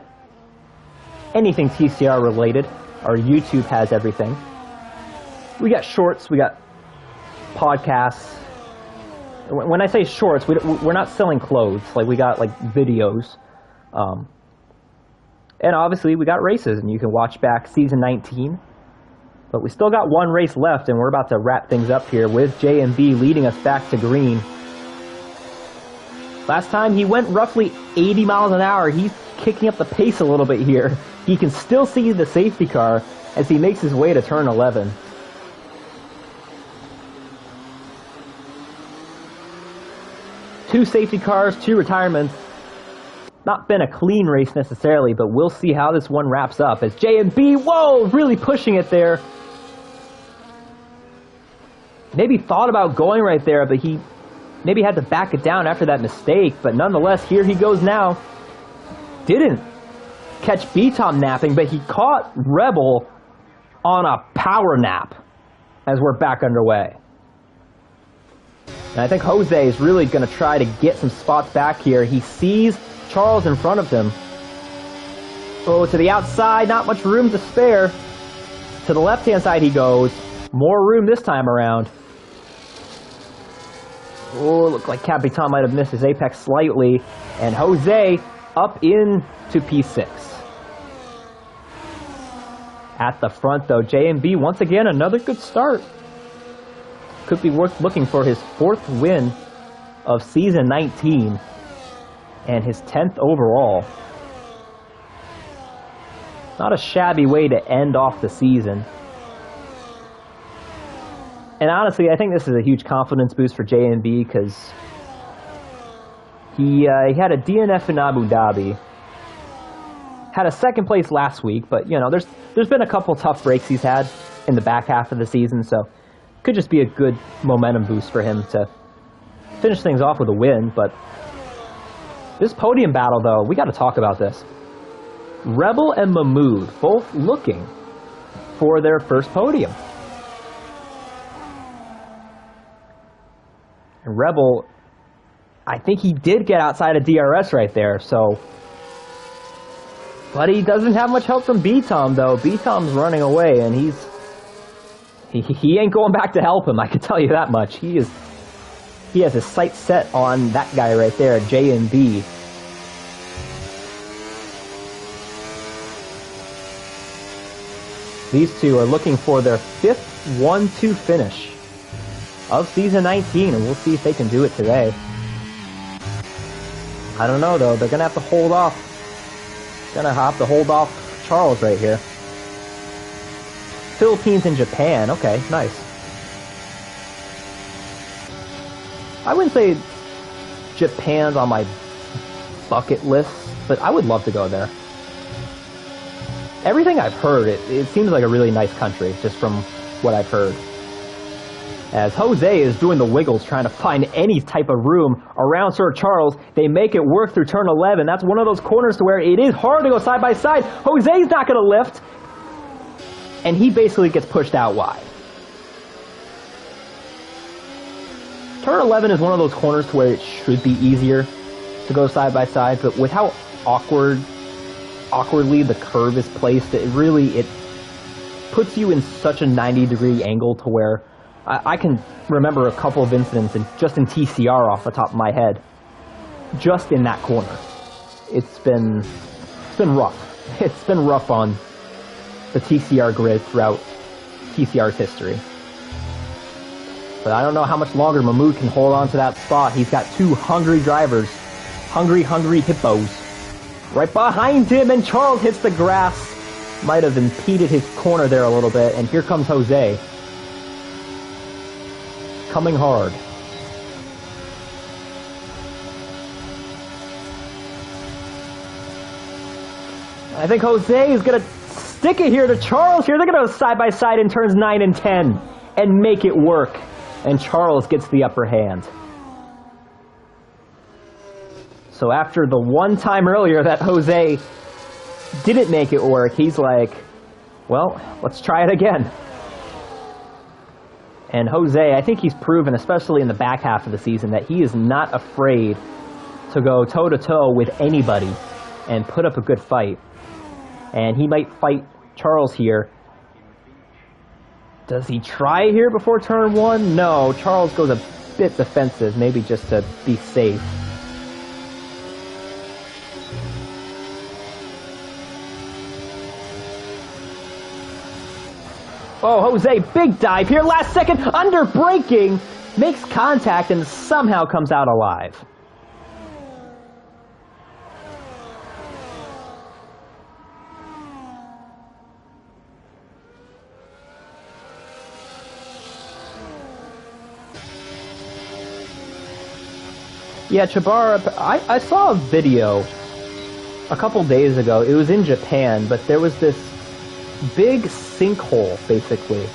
anything TCR related, our YouTube has everything. We got shorts, we got podcasts. When I say shorts, we're not selling clothes. Like, we got like videos. And obviously we got races, and you can watch back Season 19. But we still got one race left, and we're about to wrap things up here with JMB leading us back to green. Last time he went roughly 80 miles an hour. He's kicking up the pace a little bit here. He can still see the safety car as he makes his way to turn 11. Two safety cars, two retirements. Not been a clean race necessarily, but we'll see how this one wraps up as JMB, whoa, really pushing it there. Maybe thought about going right there, but he maybe had to back it down after that mistake, but nonetheless, here he goes now. Didn't catch B-Tom napping, but he caught Rebel on a power nap as we're back underway. And I think Jose is really going to try to get some spots back here. He sees Charles in front of him. Oh, to the outside, not much room to spare. To the left-hand side he goes. More room this time around. Oh, looked like Capitan might have missed his apex slightly. And Jose up into P6. At the front, though, JMB, once again, another good start. Could be worth looking for his 4th win of Season 19. And his 10th overall. Not a shabby way to end off the season. And honestly, I think this is a huge confidence boost for JMB because he had a DNF in Abu Dhabi. Had a 2nd place last week, but you know, there's been a couple tough breaks he's had in the back half of the season, so could just be a good momentum boost for him to finish things off with a win. But this podium battle, though, we got to talk about this. Rebel and Mahmood both looking for their first podium. And Rebel, I think he did get outside of DRS right there, so. But he doesn't have much help from B-Tom, though. B-Tom's running away, and he ain't going back to help him, I can tell you that much. He has his sights set on that guy right there, JMB. These two are looking for their 5th 1-2 finish of Season 19, and we'll see if they can do it today. I don't know, though. They're going to have to hold off. Charles right here. Philippines and Japan. Okay, nice. I wouldn't say Japan's on my bucket list, but I would love to go there. Everything I've heard, it seems like a really nice country, just from what I've heard. As Jose is doing the wiggles, trying to find any type of room around Sir Charles. They make it work through turn 11. That's one of those corners to where it is hard to go side by side. Jose's not going to lift, and he basically gets pushed out wide. Turn 11 is one of those corners to where it should be easier to go side by side, but with how awkwardly the curve is placed, it puts you in such a 90-degree angle to where I can remember a couple of incidents just in TCR off the top of my head, just in that corner. It's been rough. It's been rough on the TCR grid throughout TCR's history. But I don't know how much longer Mahmoud can hold on to that spot. He's got two hungry drivers, hungry hippos, right behind him, and Charles hits the grass. Might have impeded his corner there a little bit, and here comes Jose. Coming hard. I think Jose is going to stick it here to Charles here. They're going to go side by side in turns 9 and 10 and make it work. And Charles gets the upper hand. So after the one time earlier that Jose didn't make it work, he's like, well, let's try it again. And Jose, I think he's proven, especially in the back half of the season, that he is not afraid to go toe-to-toe with anybody and put up a good fight. And he might fight Charles here. Does he try here before turn 1? No, Charles goes a bit defensive, maybe just to be safe. Oh, Jose, big dive here, last second, under braking, makes contact and somehow comes out alive. Yeah, Chibara, I saw a video a couple days ago. It was in Japan, but there was this big sinkhole, basically,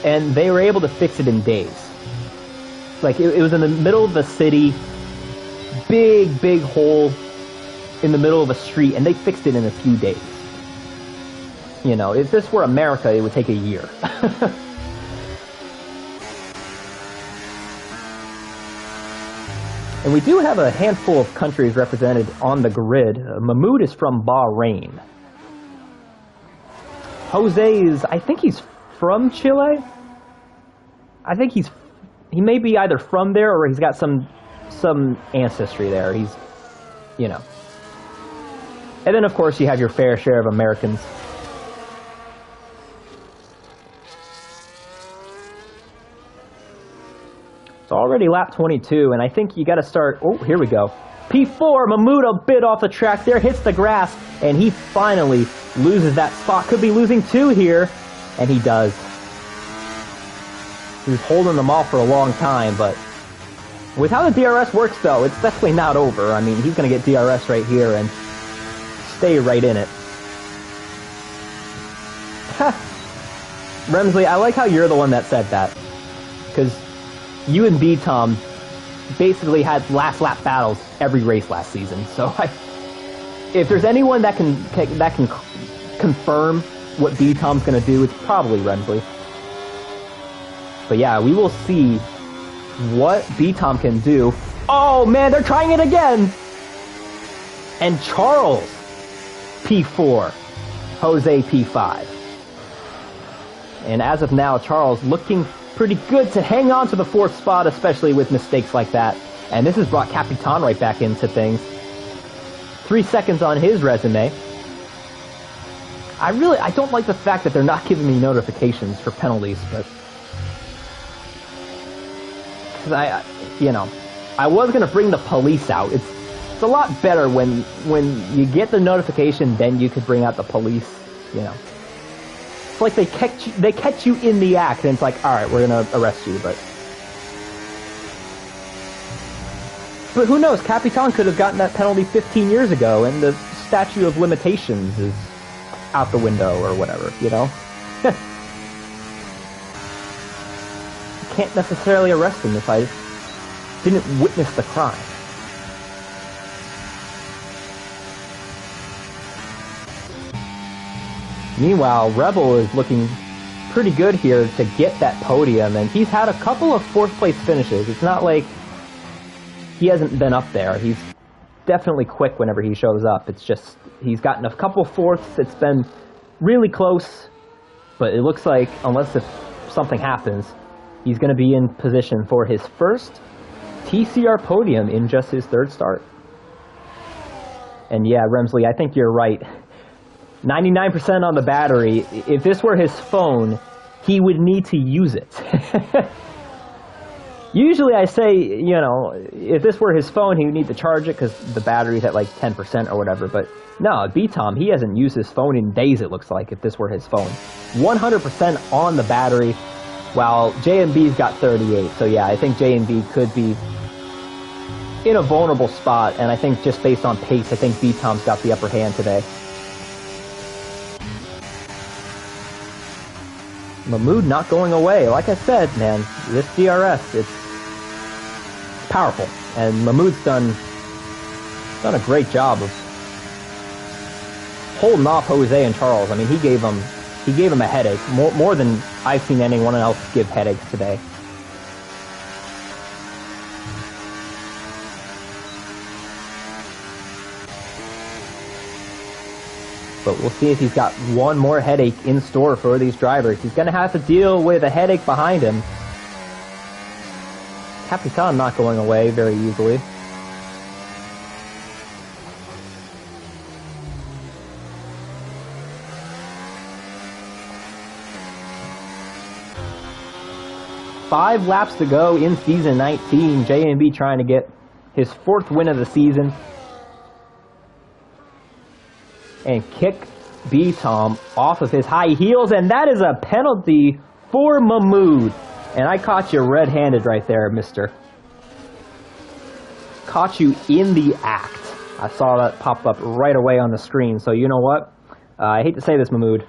and they were able to fix it in days. Like, it was in the middle of the city, big hole in the middle of a street, and they fixed it in a few days. You know, if this were America, it would take a year. And we do have a handful of countries represented on the grid. Mahmoud is from Bahrain. Jose is, I think he's from Chile. I think he may be either from there or he's got some ancestry there. He's, you know. And then, of course, you have your fair share of Americans. It's already lap 22, and I think you got to start. Oh, here we go. P4, Mahmoud a bit off the track there, hits the grass, and he finally loses that spot. Could be losing 2 here, and he does. He was holding them off for a long time, but with how the DRS works, though, it's definitely not over. I mean, he's going to get DRS right here and stay right in it. Remsley, I like how you're the one that said that, because you and B-Tom basically had last lap battles every race last season. So if there's anyone that can confirm what B-Tom's going to do, it's probably Remsley. But yeah, we will see what B-Tom can do. Oh man, they're trying it again! And Charles, P4, Jose, P5. And as of now, Charles looking pretty good to hang on to the 4th spot, especially with mistakes like that. And this has brought Capitan right back into things. 3 seconds on his resume. I don't like the fact that they're not giving me notifications for penalties, but because I was gonna bring the police out. It's a lot better when you get the notification, then you could bring out the police. It's like they catch you in the act, and it's like, all right, we're gonna arrest you, but who knows? Capitan could have gotten that penalty 15 years ago, and the statute of limitations is out the window or whatever, You can't necessarily arrest him if I didn't witness the crime. Meanwhile, Rebel is looking pretty good here to get that podium, and he's had a couple of fourth place finishes. It's not like he hasn't been up there. He's definitely quick whenever he shows up. It's just he's gotten a couple fourths. It's been really close, but it looks like unless if something happens, he's going to be in position for his first TCR podium in just his third start. And yeah, Remsley, I think you're right. 99% on the battery. If this were his phone, he would need to use it. Usually I say, if this were his phone, he would need to charge it because the battery's at like 10% or whatever. But no, B-Tom, he hasn't used his phone in days, it looks like, if this were his phone. 100% on the battery, while J&B's got 38. So yeah, I think J&B could be in a vulnerable spot, and I think just based on pace, I think B-Tom's got the upper hand today. Mahmoud not going away. Like I said, man, this DRS, it's powerful. And Mahmoud's done a great job of holding off Jose and Charles. I mean, he gave him a headache, more than I've seen anyone else give headaches today. But we'll see if he's got one more headache in store for these drivers. He's going to have to deal with a headache behind him. Capitan not going away very easily. Five laps to go in season 19. J&B trying to get his fourth win of the season. And kick B-Tom off of his high heels, and that is a penalty for Mahmoud. And I caught you red-handed right there, mister. Caught you in the act. I saw that pop up right away on the screen, so you know what? I hate to say this, Mahmoud.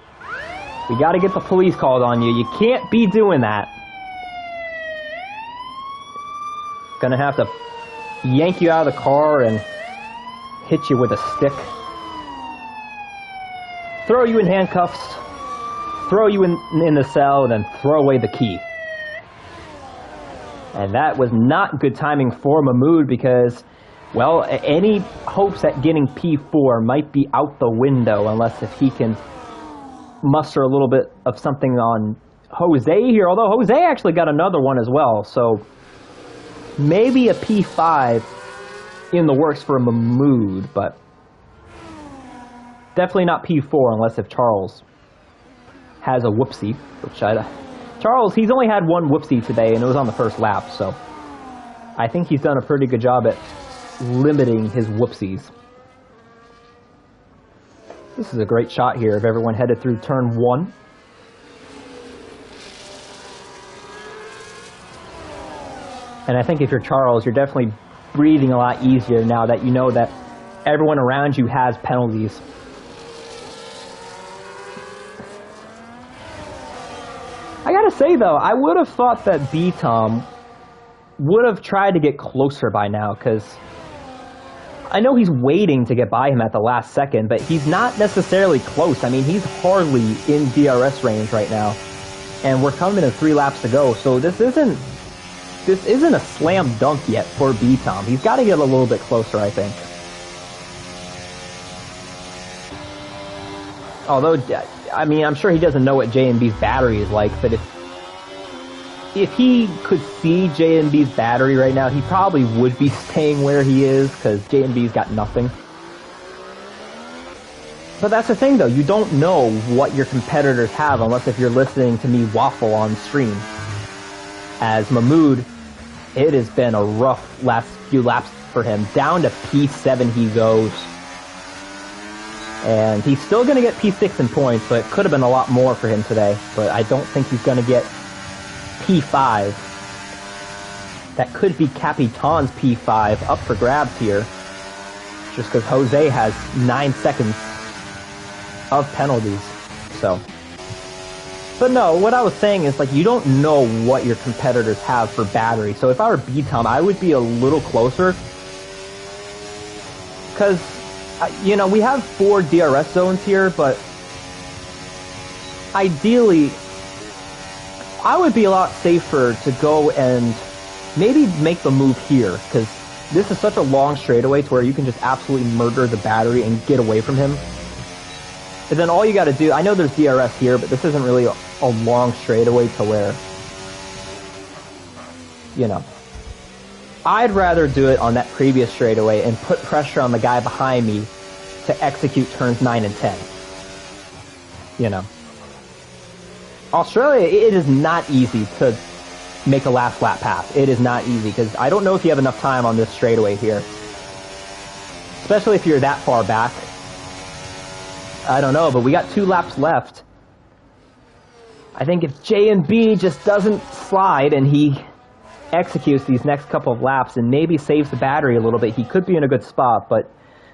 We got to get the police called on you. You can't be doing that. Gonna have to yank you out of the car and hit you with a stick. Throw you in handcuffs, throw you in the cell, and then throw away the key. And that was not good timing for Mahmoud because, well, any hopes at getting P4 might be out the window unless if he can muster a little bit of something on Jose here, although Jose actually got another one as well, so maybe a P5 in the works for Mahmoud, but definitely not P4 unless if Charles has a whoopsie, which Charles, he's only had one whoopsie today, and it was on the first lap, so I think he's done a pretty good job at limiting his whoopsies. This is a great shot here of everyone headed through turn 1. And I think if you're Charles, you're definitely breathing a lot easier now that you know that everyone around you has penalties. I gotta say though, I would have thought that B-Tom would have tried to get closer by now, because I know he's waiting to get by him at the last second, but he's not necessarily close. I mean, he's hardly in DRS range right now, and we're coming to 3 laps to go, so this isn't a slam dunk yet for B-Tom. He's got to get a little bit closer, I think. Although, I mean, I'm sure he doesn't know what J&B's battery is like, but if he could see J&B's battery right now, he probably would be staying where he is, because J&B's got nothing. But that's the thing, though. You don't know what your competitors have unless if you're listening to me waffle on stream. As Mahmoud, it has been a rough last few laps for him. Down to P7 he goes. And he's still going to get P6 in points, but it could have been a lot more for him today. But I don't think he's going to get P5. That could be Capitan's P5 up for grabs here. Just because Jose has 9 seconds of penalties. So, but no, what I was saying is, like, you don't know what your competitors have for battery. So if I were B-Tom, I would be a little closer. Because, you know, we have 4 DRS zones here, but ideally, I would be a lot safer to go and maybe make the move here. Because this is such a long straightaway to where you can just absolutely murder the battery and get away from him. And then all you got to do, I know there's DRS here, but this isn't really a long straightaway to where, you know. I'd rather do it on that previous straightaway and put pressure on the guy behind me to execute turns 9 and 10. You know. Australia, it is not easy to make a last lap pass. It is not easy, because I don't know if you have enough time on this straightaway here. Especially if you're that far back. I don't know, but we got 2 laps left. I think if J and B just doesn't slide and he executes these next couple of laps and maybe saves the battery a little bit, he could be in a good spot. But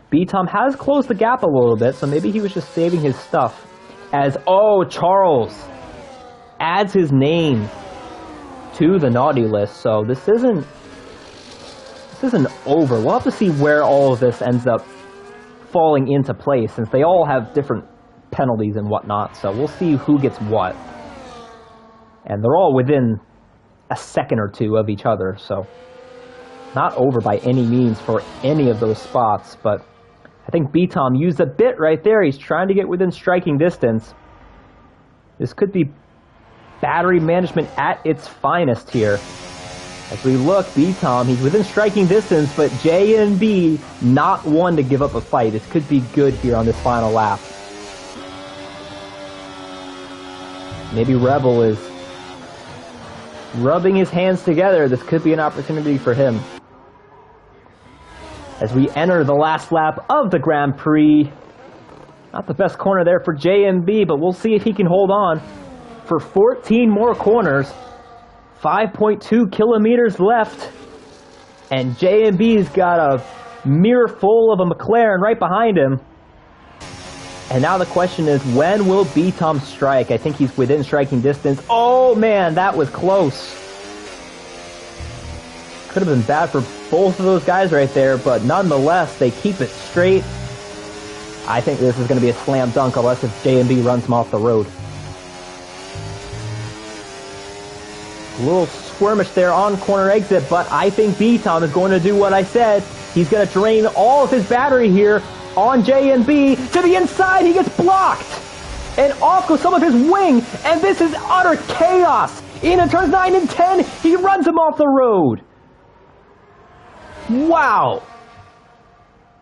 B-Tom has closed the gap a little bit, so maybe he was just saving his stuff. As, oh, Charles adds his name to the naughty list, so this isn't over. We'll have to see where all of this ends up falling into place, since they all have different penalties and whatnot, so we'll see who gets what. And they're all within a second or two of each other, so not over by any means for any of those spots. But I think B-Tom used a bit right there. He's trying to get within striking distance. This could be battery management at its finest here. As we look, B-Tom, he's within striking distance, but J and B not one to give up a fight. This could be good here on this final lap. Maybe Rebel is rubbing his hands together. This could be an opportunity for him. As we enter the last lap of the Grand Prix. Not the best corner there for J and B, but we'll see if he can hold on for 14 more corners. 5.2 kilometers left, and J&B's got a mirror full of a McLaren right behind him. And now the question is, when will B-Tom strike? I think he's within striking distance. Oh man, that was close. Could have been bad for both of those guys right there, but nonetheless, they keep it straight. I think this is going to be a slam dunk unless if J&B runs him off the road. A little squirmish there on corner exit, but I think B-Tom is going to do what I said. He's going to drain all of his battery here on J and B. To the inside, he gets blocked. And off goes some of his wing, and this is utter chaos. In turns 9 and 10, he runs him off the road. Wow.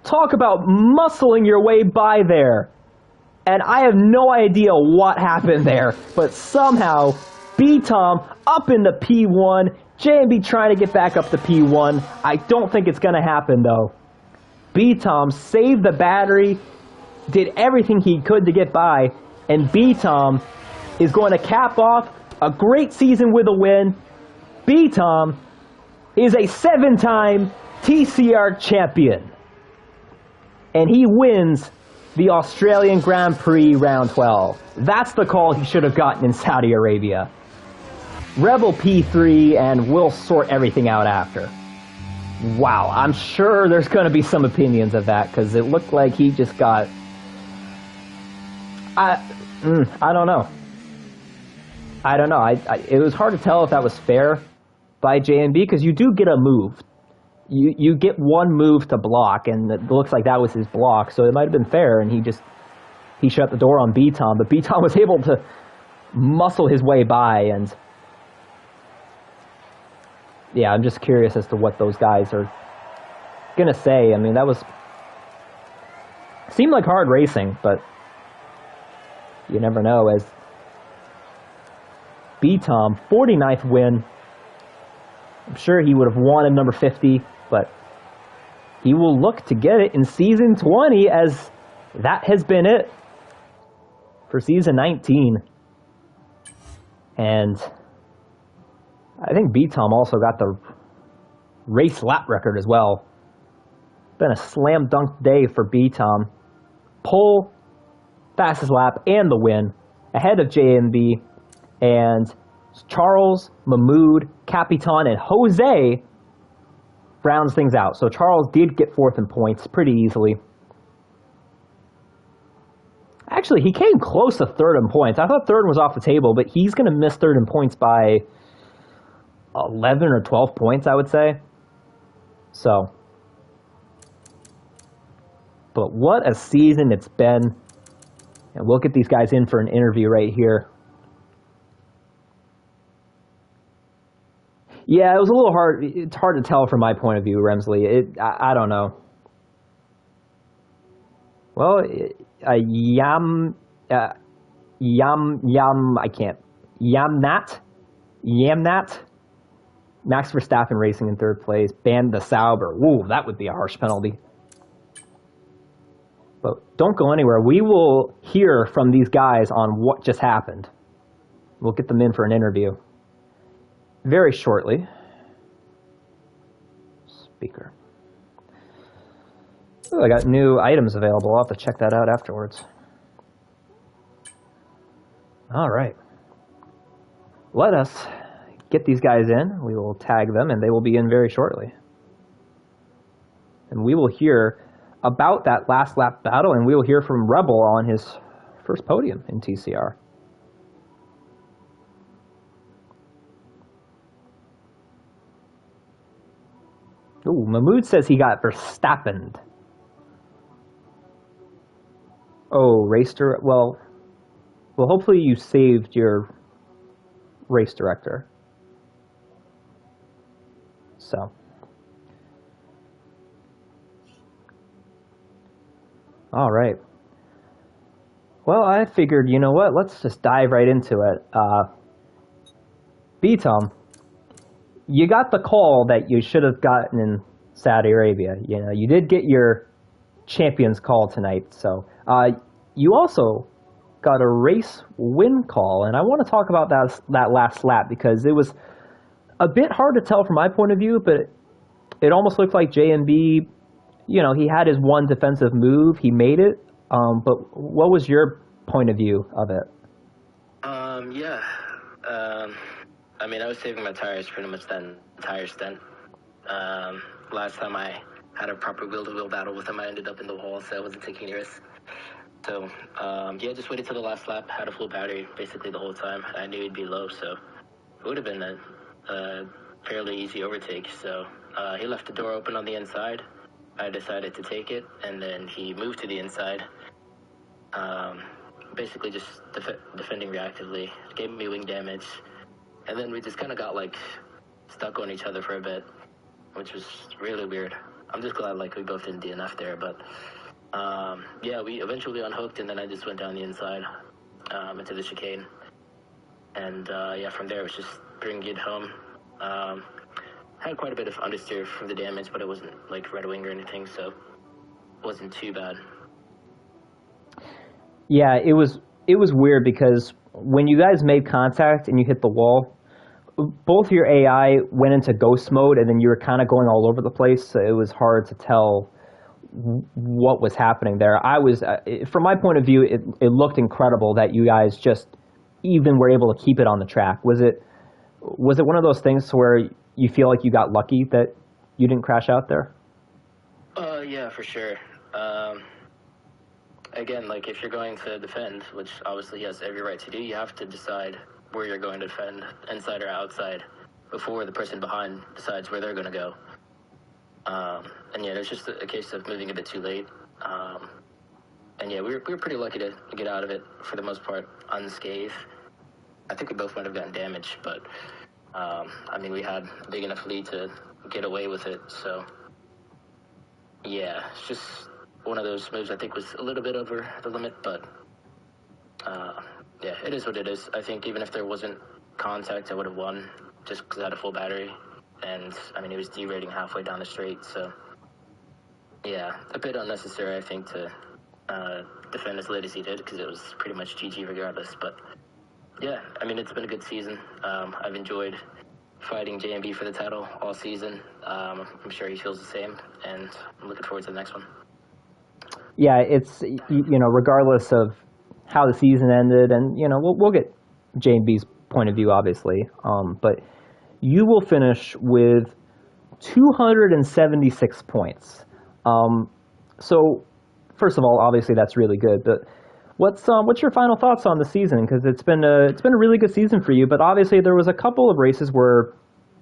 Talk about muscling your way by there. And I have no idea what happened there, but somehow B-Tom up into P1, J&B trying to get back up to P1. I don't think it's going to happen, though. B-Tom saved the battery, did everything he could to get by, and B-Tom is going to cap off a great season with a win. B-Tom is a 7-time TCR champion, and he wins the Australian Grand Prix Round 12. That's the call he should have gotten in Saudi Arabia. Rebel P3, and we'll sort everything out after. Wow, I'm sure there's going to be some opinions of that, because it looked like he just got... I don't know. I don't know. It was hard to tell if that was fair by JMB, because you do get a move. You get one move to block, and it looks like that was his block, so it might have been fair, and he shut the door on B-Tom, but B-Tom was able to muscle his way by, and yeah, I'm just curious as to what those guys are gonna say. I mean, that seemed like hard racing, but You never know. As B-Tom, 49th win. I'm sure he would have wanted number 50, but he will look to get it in Season 20, as that has been it for Season 19. And I think B-Tom also got the race lap record as well. Been a slam dunk day for B-Tom. Pole, fastest lap, and the win, ahead of JMB. And Charles, Mahmoud, Capitan, and Jose rounds things out. So Charles did get 4th in points pretty easily. Actually, he came close to 3rd in points. I thought 3rd was off the table, but he's going to miss 3rd in points by 11 or 12 points, I would say. So, but what a season it's been. And we'll get these guys in for an interview right here. Yeah, it was a little hard. It's hard to tell from my point of view, Remsley. I don't know. Well, I can't. Yamnat. Max Verstappen racing in 3rd place. Ban the Sauber. Ooh, that would be a harsh penalty. But don't go anywhere. We will hear from these guys on what just happened. We'll get them in for an interview very shortly. Speaker. Ooh, I got new items available. I'll have to check that out afterwards. All right. Let us get these guys in. We will tag them, and they will be in very shortly. And we will hear about that last lap battle, and we will hear from Rebel on his first podium in TCR. Ooh, Mahmoud says he got Verstappened. Oh, racer. Well, hopefully you saved your race director. So. All right. Well, I figured, you know what? Let's just dive right into it. B-Tom, you got the call that you should have gotten in Saudi Arabia. You know, you did get your champions call tonight. So you also got a race win call, and I want to talk about that last lap because it was a bit hard to tell from my point of view, but it almost looked like JMB, you know, he had his one defensive move, he made it. But what was your point of view of it? Yeah. I mean, I was saving my tires pretty much that entire stint. Last time I had a proper wheel-to-wheel battle with him, I ended up in the wall, so I wasn't taking any risks. So, yeah, just waited till the last lap, had a full battery basically the whole time. I knew he'd be low, so it would have been a fairly easy overtake. So he left the door open on the inside. I decided to take it, and then he moved to the inside. Basically just defending reactively, gave me wing damage, and then we just kind of got like stuck on each other for a bit, which was really weird. I'm just glad like we both didn't DNF there, but yeah, we eventually unhooked, and then I just went down the inside into the chicane, and yeah, from there it was just bringing it home. Had quite a bit of understeer from the damage, but it wasn't like red wing or anything, so it wasn't too bad. Yeah, it was weird because when you guys made contact and you hit the wall, both your AI went into ghost mode, and then you were kind of going all over the place, so it was hard to tell what was happening there. I was, from my point of view, it looked incredible that you guys just even were able to keep it on the track. Was it one of those things where you feel like you got lucky that you didn't crash out there? Yeah, for sure. Again, like if you're going to defend, which obviously he has every right to do, you have to decide where you're going to defend, inside or outside, before the person behind decides where they're going to go. And yeah, it's just a case of moving a bit too late. And yeah, we were pretty lucky to get out of it for the most part unscathed. I think we both might have gotten damaged, but I mean, we had a big enough lead to get away with it. So yeah, it's just one of those moves I think was a little bit over the limit, but yeah, it is what it is. I think even if there wasn't contact, I would have won just because I had a full battery. And, I mean, he was derating halfway down the straight, so, yeah, a bit unnecessary, I think, to defend as late as he did, because it was pretty much GG regardless. But, yeah, I mean, it's been a good season. I've enjoyed fighting JMB for the title all season. I'm sure he feels the same, and I'm looking forward to the next one. Yeah, it's, regardless of how the season ended, and, we'll get JMB's point of view, obviously, but you will finish with 276 points. So, first of all, obviously that's really good. But what's your final thoughts on the season? Because it's been a really good season for you. But obviously there was a couple of races where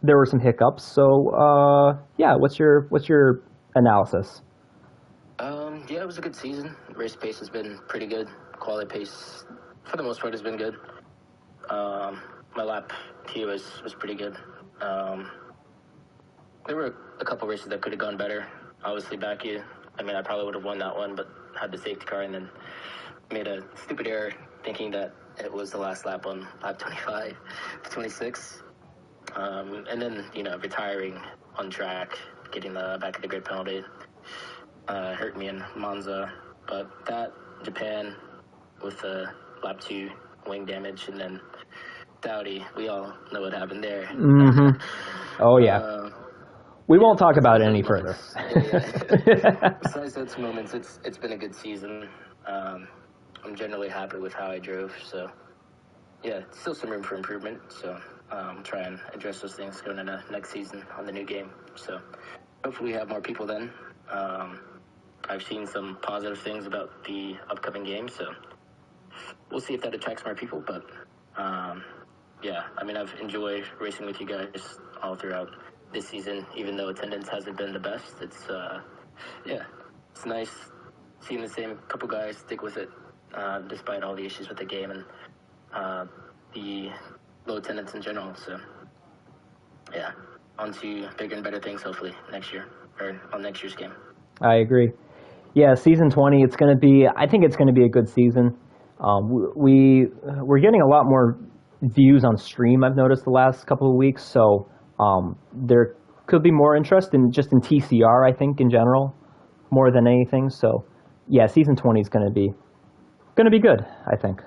there were some hiccups. So yeah, what's your analysis? Yeah, it was a good season. Race pace has been pretty good. Quality pace, for the most part, has been good. My lap here was pretty good. There were a couple races that could have gone better. Obviously, back here, I mean, I probably would have won that one, but had the safety car and then made a stupid error thinking that it was the last lap on lap 25 to 26. And then, retiring on track, getting the back of the grid penalty, hurt me in Monza. But that, Japan, with the lap 2 wing damage, and then Saudi, we all know what happened there. Mm-hmm. Oh, yeah. We won't talk about it any further. Yeah. Besides those moments, it's been a good season. I'm generally happy with how I drove. So, yeah, still some room for improvement. So, try and address those things going into next season on the new game. So, hopefully we have more people then. I've seen some positive things about the upcoming game. So, we'll see if that attracts more people. But, yeah, I mean, I've enjoyed racing with you guys all throughout this season, even though attendance hasn't been the best. It's it's nice seeing the same couple guys stick with it, despite all the issues with the game and the low attendance in general. So yeah, on to bigger and better things hopefully next year, or on next year's game. I agree. Yeah, season 20. I think it's gonna be a good season. We're getting a lot more views on stream. I've noticed the last couple of weeks, so. There could be more interest in TCR, I think, in general, more than anything. So, yeah, season 20 is going to be good, I think.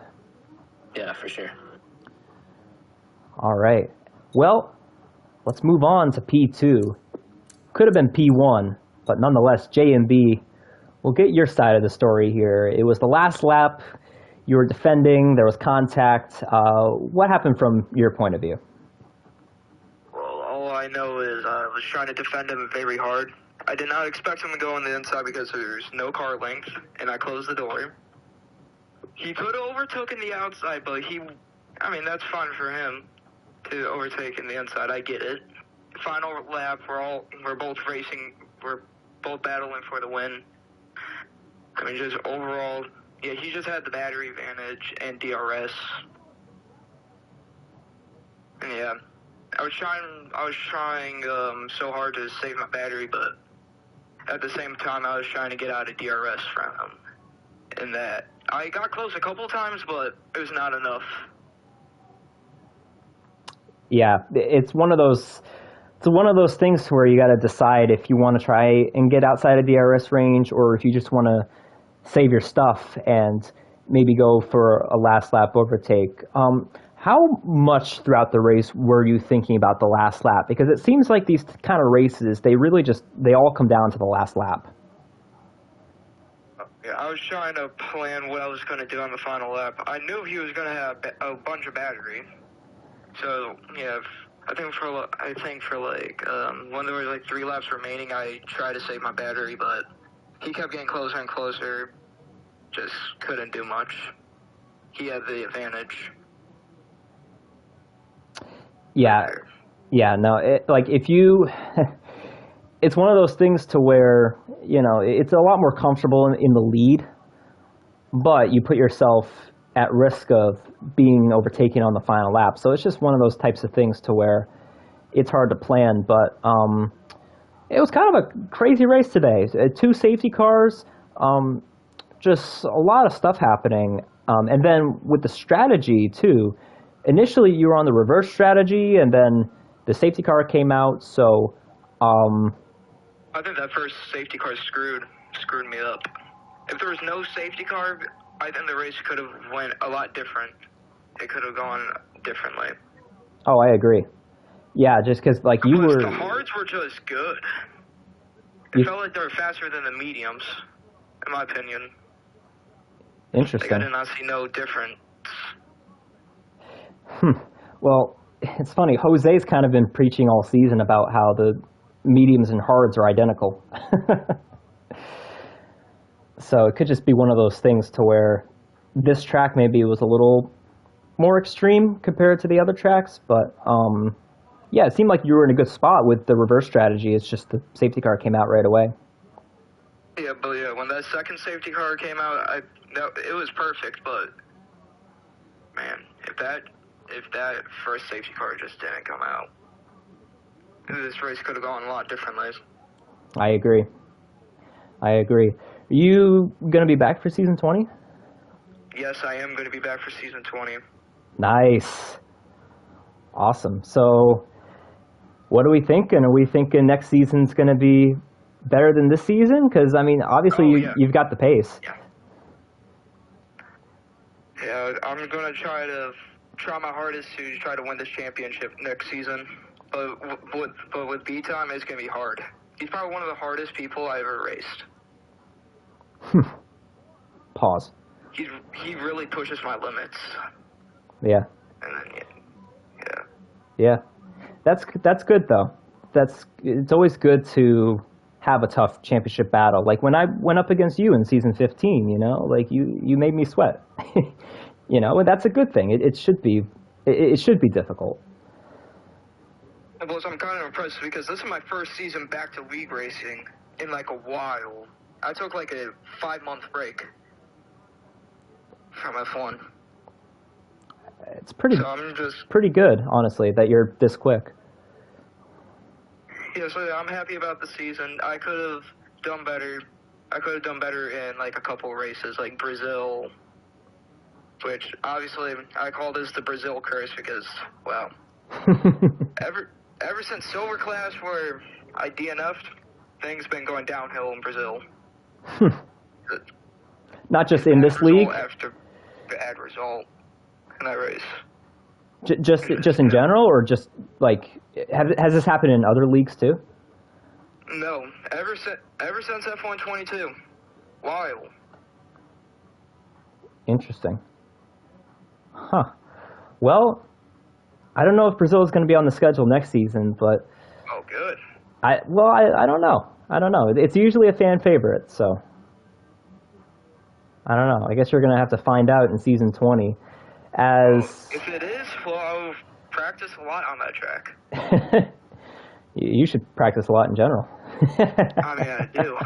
Yeah, for sure. All right. Well, let's move on to P2. Could have been P1, but nonetheless, JMB. We'll get your side of the story here. It was the last lap. You were defending. There was contact. What happened from your point of view? All I know is I was trying to defend him very hard. I did not expect him to go on the inside because there's no car length, and I closed the door. He could have overtaken the outside, but that's fine for him to overtake in the inside. I get it. Final lap, we're both racing, we're both battling for the win. I mean, just overall, yeah, he just had the battery advantage and DRS. And yeah. I was trying so hard to save my battery, but at the same time, I was trying to get out of DRS from him. And that I got close a couple times, but it was not enough. Yeah, it's one of those things where you got to decide if you want to try and get outside of DRS range, or if you just want to save your stuff and maybe go for a last lap overtake. How much throughout the race were you thinking about the last lap? Because it seems like these kind of races, they all come down to the last lap. Yeah, I was trying to plan what I was going to do on the final lap. I knew he was going to have a bunch of battery. So, yeah, I think for when there was like 3 laps remaining, I tried to save my battery, but he kept getting closer and closer. Just couldn't do much. He had the advantage. Yeah, no, it's one of those things to where, it's a lot more comfortable in the lead, but you put yourself at risk of being overtaken on the final lap. So it's just one of those types of things to where it's hard to plan, but it was kind of a crazy race today. 2 safety cars, just a lot of stuff happening. And then with the strategy, too, initially you were on the reverse strategy, and then the safety car came out, so... I think that first safety car screwed me up. If there was no safety car, I think the race could have went a lot different. It could have gone differently. Oh, I agree. Yeah, just because, like, you were... The hards were just good. It felt like they were faster than the mediums, in my opinion. Interesting. Like, I did not see no difference. Well, it's funny. Jose's kind of been preaching all season about how the mediums and hards are identical. So it could just be one of those things to where this track maybe was a little more extreme compared to the other tracks, but yeah, it seemed like you were in a good spot with the reverse strategy. It's just the safety car came out right away. Yeah, but yeah, when that second safety car came out, it was perfect. But man, if that first safety car just didn't come out, this race could have gone a lot differently. I agree. Are you going to be back for season 20? Yes, I am going to be back for season 20. Nice. Awesome. So what are we thinking? Are we thinking next season's going to be better than this season? Because, I mean, obviously you've got the pace. Yeah, I'm going to try my hardest to try to win this championship next season. But with B-Time, it's going to be hard. He's probably one of the hardest people I ever raced. Pause. He really pushes my limits. Yeah. And then, yeah. That's good, though. It's always good to have a tough championship battle. Like when I went up against you in season 15, you know, like you made me sweat. You know, and that's a good thing. It should be difficult. Well, I'm kind of impressed because this is my first season back to league racing in like a while. I took like a 5-month break from F1. It's pretty good, honestly, that you're this quick. Yeah, so I'm happy about the season. I could have done better. I could have done better in like a couple races, like Brazil, which obviously I call this the Brazil curse because, wow, ever since Silver Class where I DNF'd, things been going downhill in Brazil. Not just in this league. After bad result in that race. Just in general, or just like has this happened in other leagues too? No, ever since F1 22. Wild. Interesting. Huh. Well, I don't know if Brazil is going to be on the schedule next season, but oh, good. I don't know. It's usually a fan favorite, so I don't know. I guess you're going to have to find out in season 20. If it is, well, I'll practice a lot on that track. You should practice a lot in general. I mean, I do.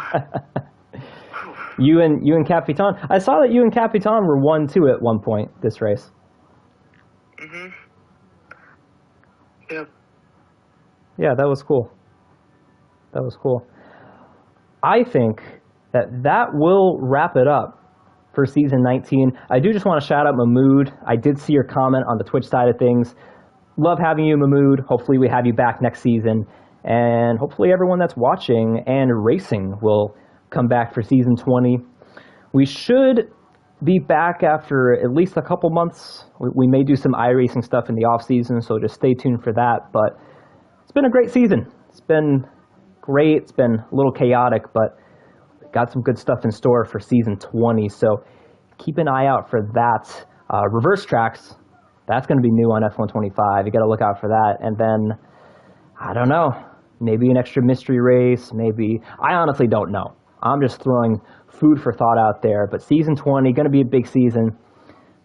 You and Capitan. I saw that you and Capitan were 1-2 at one point this race. Mhm. Yep. Yeah, that was cool. I think that will wrap it up for season 19. I do just want to shout out Mahmood. I did see your comment on the Twitch side of things. Love having you, Mahmood. Hopefully we have you back next season. And hopefully everyone that's watching and racing will come back for season 20. We should be back after at least a couple months. We may do some iRacing stuff in the off season, so just stay tuned for that. But it's been a great season. It's been great. It's been a little chaotic, but got some good stuff in store for season 20. So keep an eye out for that. Reverse tracks, that's going to be new on F125. You got to look out for that. And then, I don't know, maybe an extra mystery race. Maybe, I honestly don't know. I'm just throwing food for thought out there. But season 20, going to be a big season.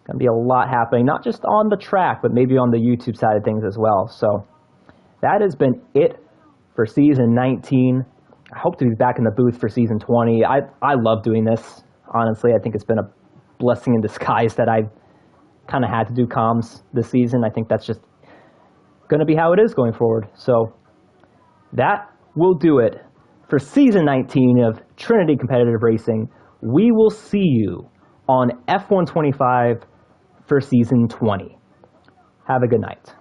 Going to be a lot happening, not just on the track, but maybe on the YouTube side of things as well. So that has been it for season 19. I hope to be back in the booth for season 20. I love doing this. Honestly, I think it's been a blessing in disguise that I've kind of had to do comms this season. I think that's just going to be how it is going forward. So that will do it for season 19 of Trinity Competitive Racing. We will see you on F125 for Season 20. Have a good night.